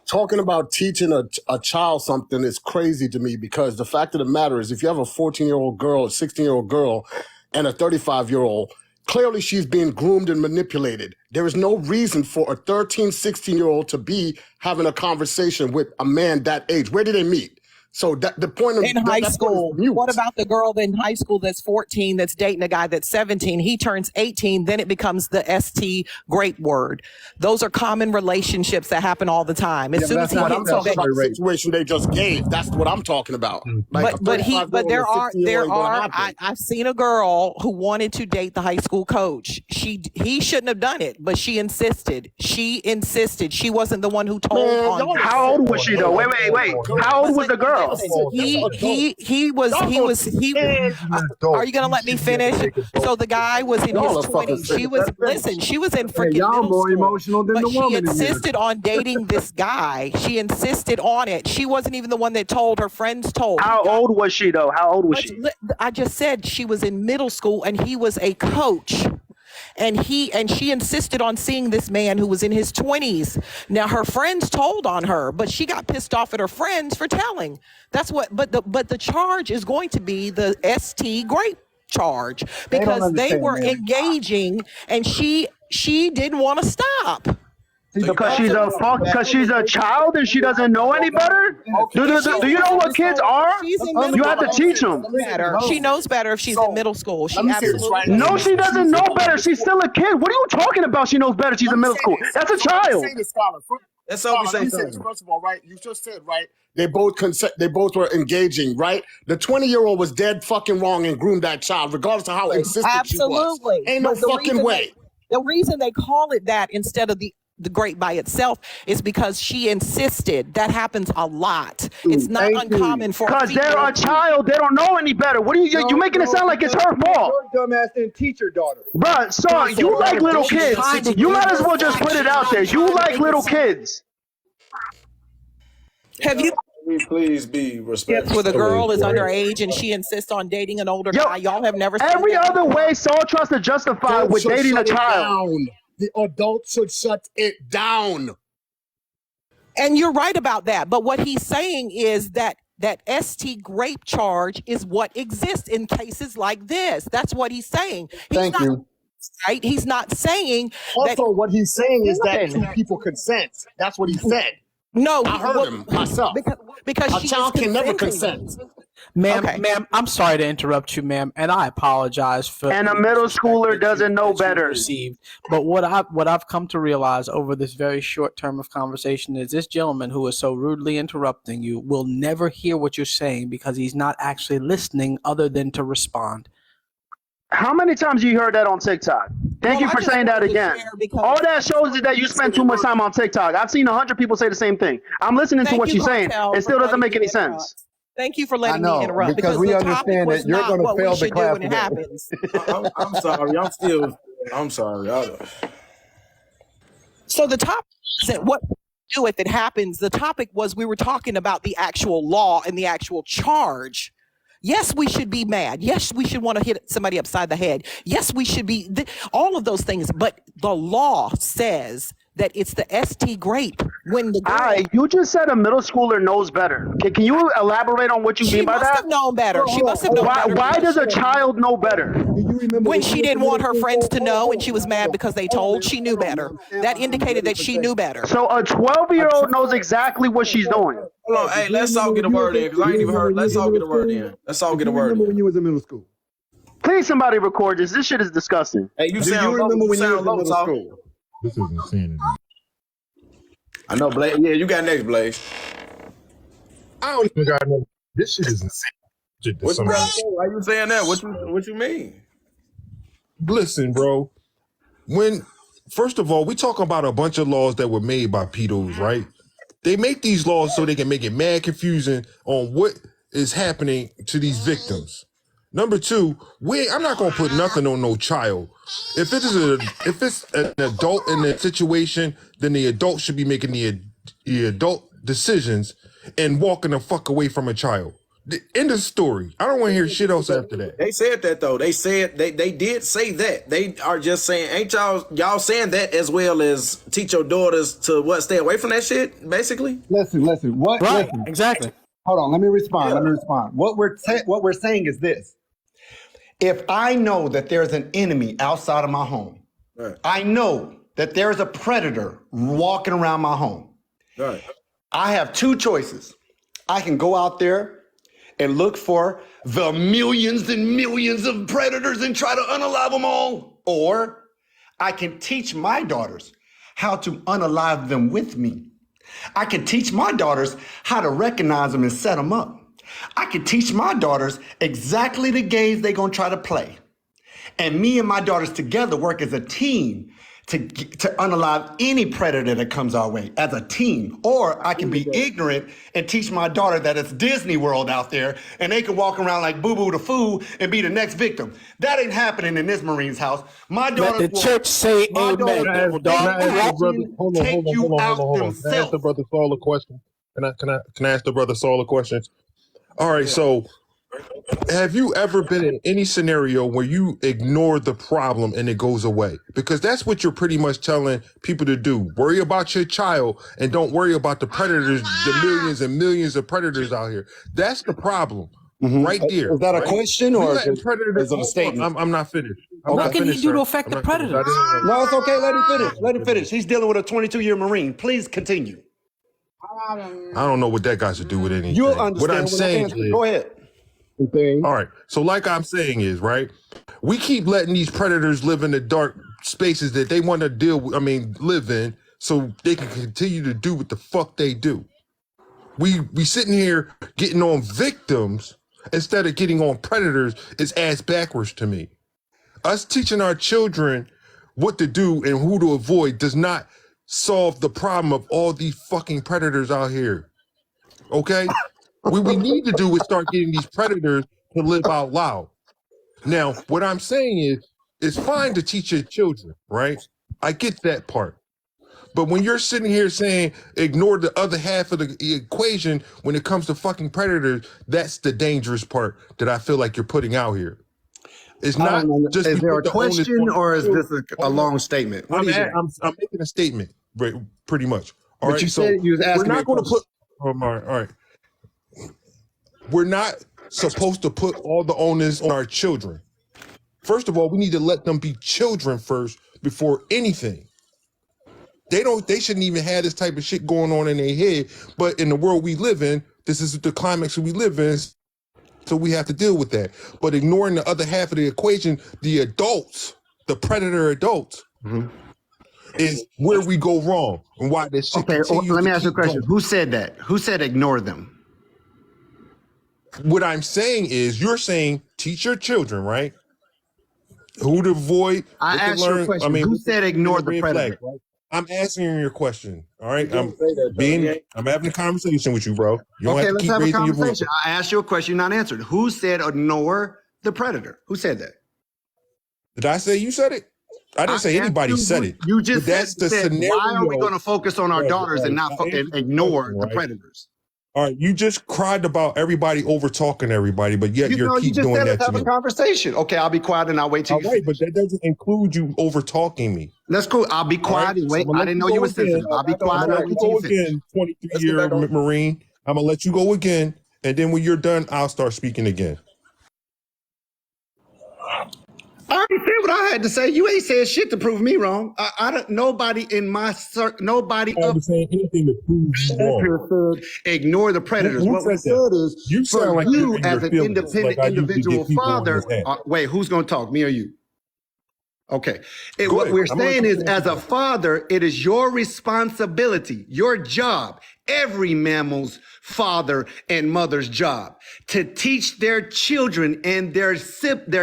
Talking about teaching a child something is crazy to me, because the fact of the matter is, if you have a 14-year-old girl, a 16-year-old girl, and a 35-year-old, clearly she's being groomed and manipulated. There is no reason for a 13, 16-year-old to be having a conversation with a man that age. Where did they meet? So the point of in high school. What about the girl in high school that's 14 that's dating a guy that's 17? He turns 18, then it becomes the ST grape word. Those are common relationships that happen all the time. As soon as he hits that situation they just gave, that's what I'm talking about. Like I've seen a girl who wanted to date the high school coach. He shouldn't have done it, but she insisted. She wasn't the one who told on. How old was she though? Wait. How old was the girl? He was. Are you gonna let me finish? So the guy was in his 20s. She was in freaking y'all middle more school, emotional than but the woman. She insisted on dating this guy. She insisted on it. She wasn't even the one that told. Her friends told. How old was she though? How old was she? I just said she was in middle school, and he was a coach. And she insisted on seeing this man who was in his 20s. Now her friends told on her, but she got pissed off at her friends for telling. That's what. But the charge is going to be the ST grape charge, because they were engaging, and she didn't want to stop. Because she's a child and she doesn't know any better? Do you know what kids are? You have to teach them. She knows better if she's in middle school. She absolutely. No, she doesn't know better. She's still a kid. What are you talking about? She knows better. She's in middle school. That's a child. That's all we say. First of all, right? You just said, right? They both were engaging, right? The 20-year-old was dead fucking wrong and groomed that child, regardless of how insistent she was. Ain't no fucking way. The reason they call it that instead of the grape by itself is because she insisted. That happens a lot. It's not uncommon for because they're a child. They don't know any better. What are you making it sound like it's her fault? Your dumbass didn't teach your daughter. Bruh, son, you like little kids. You might as well just put it out there. You like little kids. Have you? Please be respectful. Where the girl is underage and she insists on dating an older guy. Y'all have never seen every other way Saul tries to justify with dating a child. The adult should shut it down. And you're right about that. But what he's saying is that ST grape charge is what exists in cases like this. That's what he's saying. Thank you. Right? He's not saying also what he's saying is that two people consent. That's what he said. No, I heard him myself. Because a child can never consent. Ma'am, I'm sorry to interrupt you, ma'am, and I apologize for. And a middle schooler doesn't know better. But what I've come to realize over this very short term of conversation is this gentleman who is so rudely interrupting you will never hear what you're saying because he's not actually listening, other than to respond. How many times you heard that on TikTok? Thank you for saying that again. All that shows is that you spend too much time on TikTok. I've seen 100 people say the same thing. I'm listening to what you're saying. It still doesn't make any sense. Thank you for letting me interrupt, because we understand that you're going to fail the class when it happens. I'm sorry. I'm sorry. So the top what do if it happens. The topic was we were talking about the actual law and the actual charge. Yes, we should be mad. Yes, we should want to hit somebody upside the head. Yes, we should be all of those things. But the law says that it's the ST grape when the girl. You just said a middle schooler knows better. Can you elaborate on what you mean by that? She must have known better. She must have known better. Why does a child know better? When she didn't want her friends to know and she was mad because they told, she knew better. That indicated that she knew better. So a 12-year-old knows exactly what she's doing. Hold on, hey, let's all get a word in, because I ain't even heard. Let's all get a word in. Let's all get a word in. When you was in middle school? Please, somebody record this. This shit is disgusting. Hey, you sound low. You sound low, talk. This is insanity. I know, Blaze. Yeah, you got next, Blaze. I don't even got no. This shit is insane. Why you saying that? What you mean? Listen, bro. First of all, we talking about a bunch of laws that were made by pedos, right? They make these laws so they can make it mad confusing on what is happening to these victims. Number two, I'm not gonna put nothing on no child. If it's an adult in the situation, then the adult should be making the adult decisions and walking the fuck away from a child. The end of story. I don't want to hear shit else after that. They said that though. They said they did say that. They are just saying, ain't y'all saying that as well as teach your daughters to stay away from that shit, basically? Listen. What? Right, Listen. exactly. Hold on. Let me respond. What we're saying is this: if I know that there's an enemy outside of my home, right. I know that there's a predator walking around my home. Right. I have two choices. I can go out there and look for the millions and millions of predators and try to unalive them all. Or I can teach my daughters how to unalive them with me. I can teach my daughters how to recognize them and set them up. I can teach my daughters exactly the games they're gonna try to play. And me and my daughters together work as a team to unalive any predator that comes our way as a team. Or I can be ignorant and teach my daughter that it's Disney World out there and they can walk around like Boo Boo the Fool and be the next victim. That ain't happening in this Marine's house. My daughter Let the church say amen. Can I ask the brother Saul a question? Can I ask the brother Saul a question? All right, so have you ever been in any scenario where you ignore the problem and it goes away? Because that's what you're pretty much telling people to do. Worry about your child and don't worry about the predators, the millions and millions of predators out here. That's the problem right there. Is that a question or is it a statement? I'm not finished. What can he do to affect the predators? No, it's okay. Let him finish. Let him finish. He's dealing with a 22-year Marine. Please continue. I don't know what that got to do with anything. You'll understand what I'm saying is, go ahead. All right. So like I'm saying is, right, we keep letting these predators live in the dark spaces that they want to live in so they can continue to do what the fuck they do. We sitting here getting on victims instead of getting on predators is ass backwards to me. Us teaching our children what to do and who to avoid does not solve the problem of all these fucking predators out here. Okay? What we need to do is start getting these predators to live out loud. Now, what I'm saying is, it's fine to teach your children, right? I get that part. But when you're sitting here saying, ignore the other half of the equation when it comes to fucking predators, that's the dangerous part that I feel like you're putting out here. It's not just. Is there a question or is this a long statement? I'm making a statement, pretty much. All but right, you said you was asking. We're not going to put. All right. We're not supposed to put all the onus on our children. First of all, we need to let them be children first before anything. They shouldn't even have this type of shit going on in their head. But in the world we live in, this is the climax we live in. So we have to deal with that. But ignoring the other half of the equation, the adults, the predator adults, is where we go wrong and why this shit continues. Let me ask you a question. Who said that? Who said ignore them? What I'm saying is, you're saying teach your children, right? Who to avoid. I asked you a question. Who said ignore the predator? Flag, right? I'm answering your question. All right. I'm having a conversation with you, bro. You don't have to keep raising your voice. I asked you a question, not answered. Who said ignore the predator? Who said that? Did I say you said it? I didn't say anybody said it. You just but that's the said, scenario. why are we going to focus on our daughters and not ignore the right? predators? All right, you just cried about everybody over talking everybody, but yet you keep just doing said that let's to have me. a conversation. Okay, I'll be quiet and I'll wait till you finish. But that doesn't include you over talking me. That's cool. I'll be quiet and wait. I didn't know you were sensitive. I'll be quiet and I'll wait till you finish. 23-year Marine. I'm gonna let you go again, and then when you're done, I'll start speaking again. I already said what I had to say. You ain't said shit to prove me wrong. I don't. Nobody in my circle. Nobody I wasn't saying anything to prove you wrong. Said ignore the predators. Who what we said that? said is, You sound like you you're in as your an feelings, independent like I usually individual get people on father. this app. Wait, who's going to talk? Me or you? Okay. Go What ahead. we're I'm gonna saying let is, you as a answer. father, it is your responsibility, your job, every mammal's father and mother's job, to teach their children and their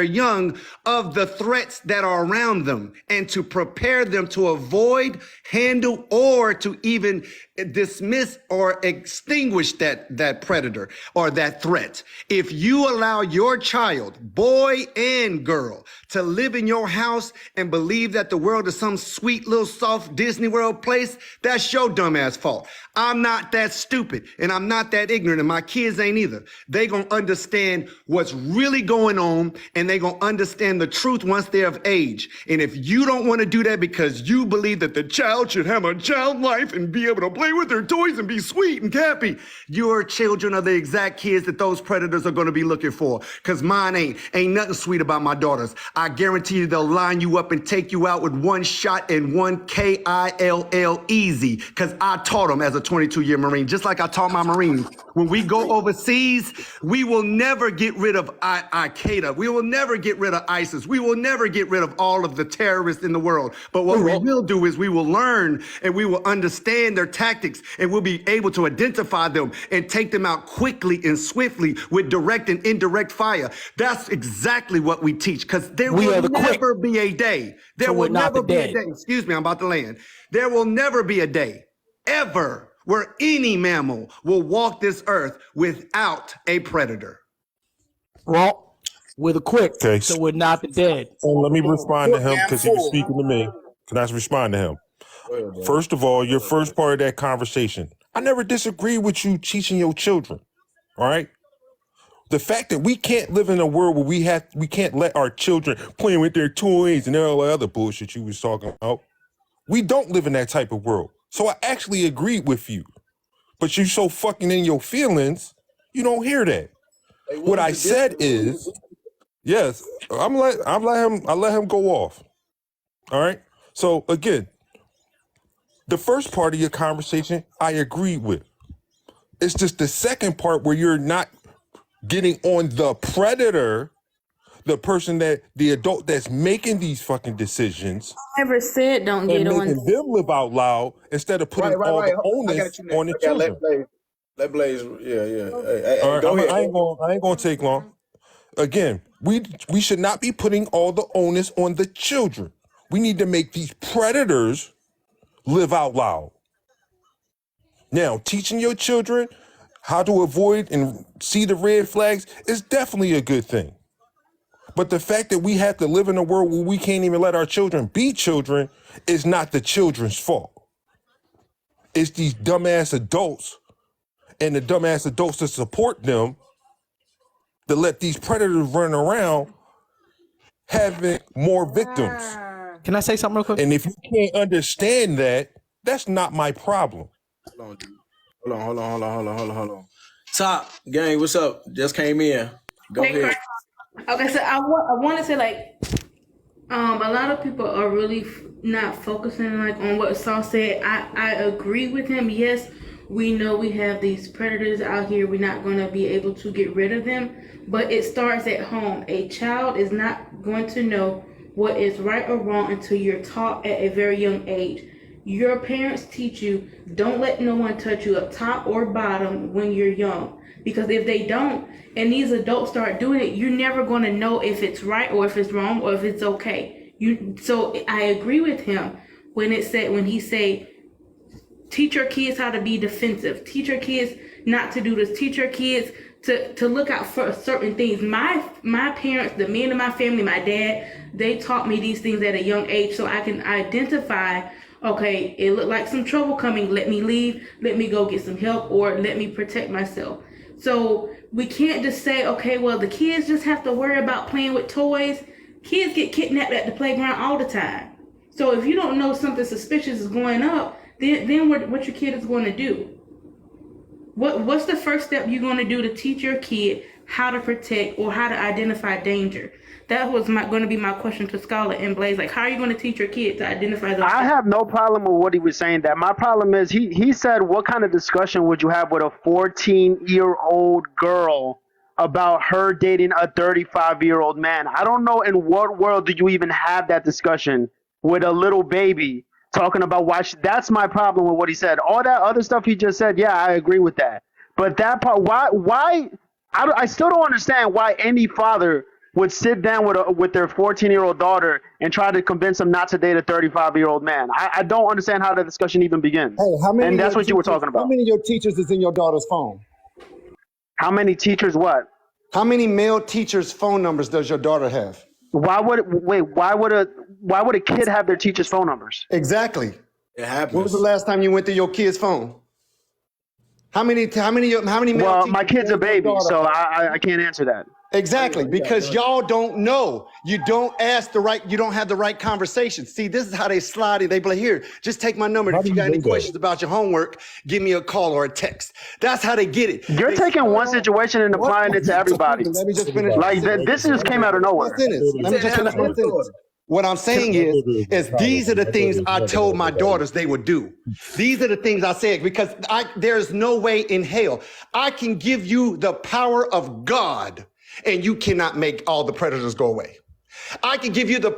young of the threats that are around them and to prepare them to avoid, handle, or to even dismiss or extinguish that predator or that threat. If you allow your child, boy and girl, to live in your house and believe that the world is some sweet little soft Disney World place, that's your dumbass fault. I'm not that stupid and I'm not that ignorant, and my kids ain't either. They gonna understand what's really going on, and they gonna understand the truth once they're of age. And if you don't want to do that because you believe that the child should have a child life and be able to play with their toys and be sweet and happy, your children are the exact kids that those predators are gonna be looking for. Cause mine ain't nothing sweet about my daughters. I guarantee you they'll line you up and take you out with one shot and one KILL easy. Cause I taught them as a 22-year Marine, just like I taught my Marines. When we go overseas, we will never get rid of Al-Qaeda. We will never get rid of ISIS. We will never get rid of all of the terrorists in the world. But what we will do is we will learn and we will understand their tactics, and we'll be able to identify them and take them out quickly and swiftly with direct and indirect fire. That's exactly what we teach, because there will never be a day. There will never be a day. Excuse me, I'm about to land. There will never be a day ever where any mammal will walk this earth without a predator. Well, with a quick, so we're not the dead. Let me respond to him because he was speaking to me. Can I respond to him? First of all, your first part of that conversation, I never disagree with you teaching your children. All right. The fact that we can't live in a world where we can't let our children play with their toys and all the other bullshit you was talking about. We don't live in that type of world. So I actually agreed with you. But you so fucking in your feelings, you don't hear that. What I said is, yes, I let him go off. All right. So again, the first part of your conversation, I agreed with. It's just the second part where you're not getting on the predator, the person the adult that's making these fucking decisions. I never said don't get on. Making them live out loud instead of putting all the onus on the children. Let Blaze, yeah. All right, go ahead. I ain't gonna take long. Again, we should not be putting all the onus on the children. We need to make these predators live out loud. Now, teaching your children how to avoid and see the red flags is definitely a good thing. But the fact that we have to live in a world where we can't even let our children be children is not the children's fault. It's these dumbass adults and the dumbass adults that support them that let these predators run around having more victims. Can I say something real quick? And if you can't understand that, that's not my problem. Hold on. Top gang, what's up? Just came in. Go ahead. Okay, so I want to say, like, a lot of people are really not focusing like on what Saul said. I agree with him. Yes, we know we have these predators out here. We're not going to be able to get rid of them, but it starts at home. A child is not going to know what is right or wrong until you're taught at a very young age. Your parents teach you, don't let no one touch you up top or bottom when you're young. Because if they don't, and these adults start doing it, you're never going to know if it's right or if it's wrong or if it's okay. So I agree with him when he say, teach your kids how to be defensive. Teach your kids not to do this. Teach your kids to look out for certain things. My parents, the men in my family, my dad, they taught me these things at a young age so I can identify, okay, it looked like some trouble coming, let me leave, let me go get some help, or let me protect myself. So we can't just say, okay, well, the kids just have to worry about playing with toys. Kids get kidnapped at the playground all the time. So if you don't know something suspicious is going up, then what your kid is going to do? What's the first step you're going to do to teach your kid how to protect or how to identify danger? That was going to be my question to Scarlett and Blaze. Like, how are you going to teach your kid to identify those? I have no problem with what he was saying. That my problem is he said, what kind of discussion would you have with a 14-year-old girl about her dating a 35-year-old man? I don't know in what world do you even have that discussion with a little baby talking about why. That's my problem with what he said. All that other stuff he just said, yeah, I agree with that. But that part, why? I still don't understand why any father would sit down with their 14-year-old daughter and try to convince them not to date a 35-year-old man. I don't understand how the discussion even begins. Hey, how many? And that's what you were talking about. How many of your teachers is in your daughter's phone? How many teachers? What? How many male teachers' phone numbers does your daughter have? Why would a kid have their teachers' phone numbers? Exactly. It happens. When was the last time you went through your kid's phone? How many male Well, my teachers kid's a your baby, daughter so have? I can't answer that. Exactly, because y'all don't know. You don't ask you don't have the right conversation. See, this is how they slide it. They be like, here, just take my number. If you got any questions about your homework, give me a call or a text. That's how they get it. You're taking one situation and applying it to everybody. Let me just finish. Like this just came out of nowhere. Let me just finish my sentence. What I'm saying is these are the things I told my daughters they would do. These are the things I said because there's no way in hell I can give you the power of God and you cannot make all the predators go away. I can give you the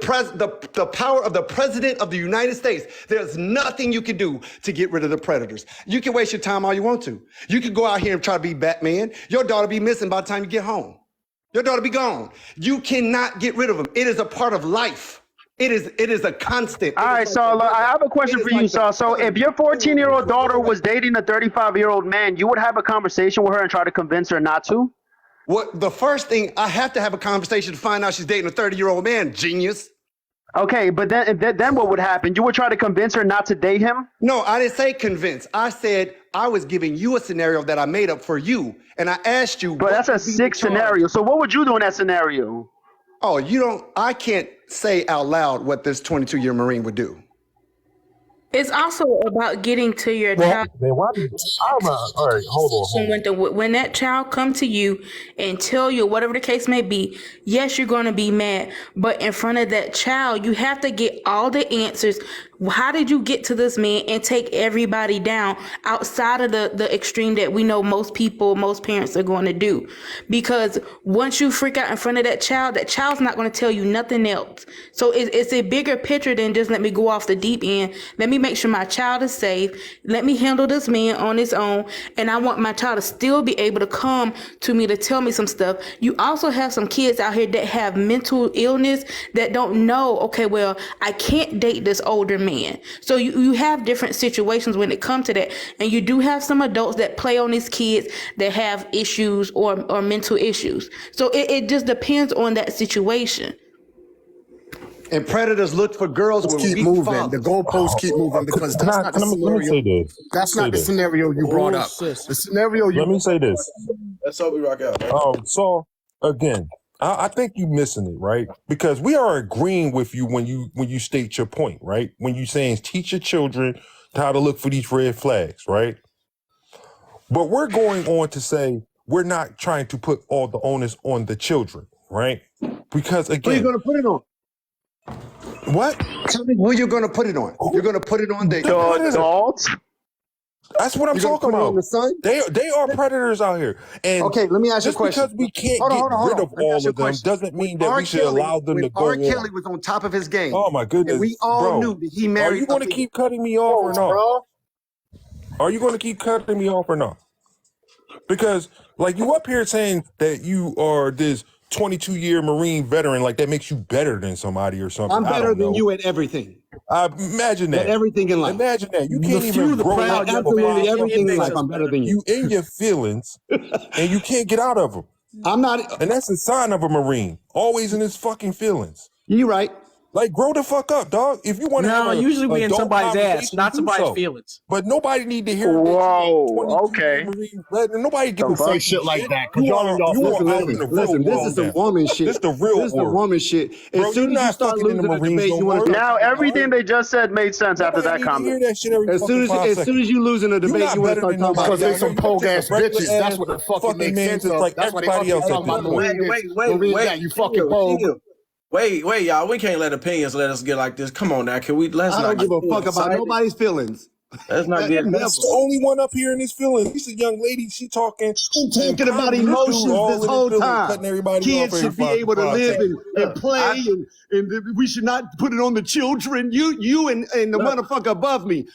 power of the president of the United States. There's nothing you can do to get rid of the predators. You can waste your time all you want to. You can go out here and try to be Batman. Your daughter be missing by the time you get home. Your daughter be gone. You cannot get rid of them. It is a part of life. It is a constant. All right, so I have a question for you, Saul. So if your 14-year-old daughter was dating a 35-year-old man, you would have a conversation with her and try to convince her not to? What the first thing I have to have a conversation to find out she's dating a 30-year-old man, genius. Okay, but then what would happen? You would try to convince her not to date him? No, I didn't say convince. I said I was giving you a scenario that I made up for you, and I asked you. But that's a sick scenario. So what would you do in that scenario? Oh, I can't say out loud what this 22-year Marine would do. It's also about getting to your child. All right, hold on. When that child come to you and tell you whatever the case may be, yes, you're going to be mad, but in front of that child, you have to get all the answers. How did you get to this man and take everybody down outside of the extreme that we know most parents are going to do? Because once you freak out in front of that child's not going to tell you nothing else. So it's a bigger picture than just let me go off the deep end. Let me make sure my child is safe. Let me handle this man on his own. And I want my child to still be able to come to me to tell me some stuff. You also have some kids out here that have mental illness that don't know, okay, well, I can't date this older man. So you have different situations when it comes to that. And you do have some adults that play on these kids that have issues or mental issues. So it just depends on that situation. And predators look for girls with keep weak moving. fathers. The goalposts keep moving because that's not the scenario. That's not the scenario you brought up. The scenario you. Let me say this. Let's hope we rock out. So again, I think you're missing it, right? Because we are agreeing with you when you state your point, right? When you're saying teach your children how to look for these red flags, right? But we're going on to say we're not trying to put all the onus on the children, right? Because again, who are you going to put it on? What? Tell me who you're going to put it on. You're going to put it on the adults. That's what I'm talking about. The son? They are predators out here. And okay, let me ask you a question. Just because we can't get rid of all of them doesn't mean that we should allow them to go on. Kelly was on top of his game. Oh my goodness. And we all knew that he married. Are you going to keep cutting me off or not? Are you going to keep cutting me off or not? Because like you up here saying that you are this 22-year Marine veteran, like that makes you better than somebody or something. I'm better than you at everything. Imagine At that. everything in life. Imagine that. You The can't few, even the grow proud, up. you Absolutely everything in makes life. us I'm better than You you. in your feelings, and you can't get out of them. I'm not. And that's a sign of a Marine. Always in his fucking feelings. You right. Like, grow the fuck up, dog. If you want to have No, a usually we in adult somebody's ass, conversation, not do somebody's so. feelings. But nobody need to hear that Whoa, 22 okay. Marine veteran. Nobody give a Don't say fuck. shit like that, You because y'all in are y'all you are feelings. out in the real Listen. This world is some now. woman shit. This the real This is the world. woman shit. As Bro, soon you as you not start fucking in the losing a Marines debate, no you want to more. start. Now everything they just said made sense after Nobody that need to comment. hear that shit every As fucking 5 seconds. soon as you losing a You debate, not you want to better start than talking about. nobody. Because they Down there. some You pogue just a ass regular bitches. That's ass what it fucking fucking makes man, sense just of. like That's why they everybody argue else talking at this about point. Marines that you fucking pogue. Wait, y'all. We can't let opinions let us get like this. Come on now, can we? Let's I not don't give get a fuck about excited. nobody's feelings. Let's not get. Never. That's the only one up here in his feelings. He's a young lady. She talking. I'm talking about This dude emotions all this in his whole feelings, time. cutting everybody off Kids every should be 5 able to live seconds. and play, and we should not put it on the children. You and the motherfucker above me.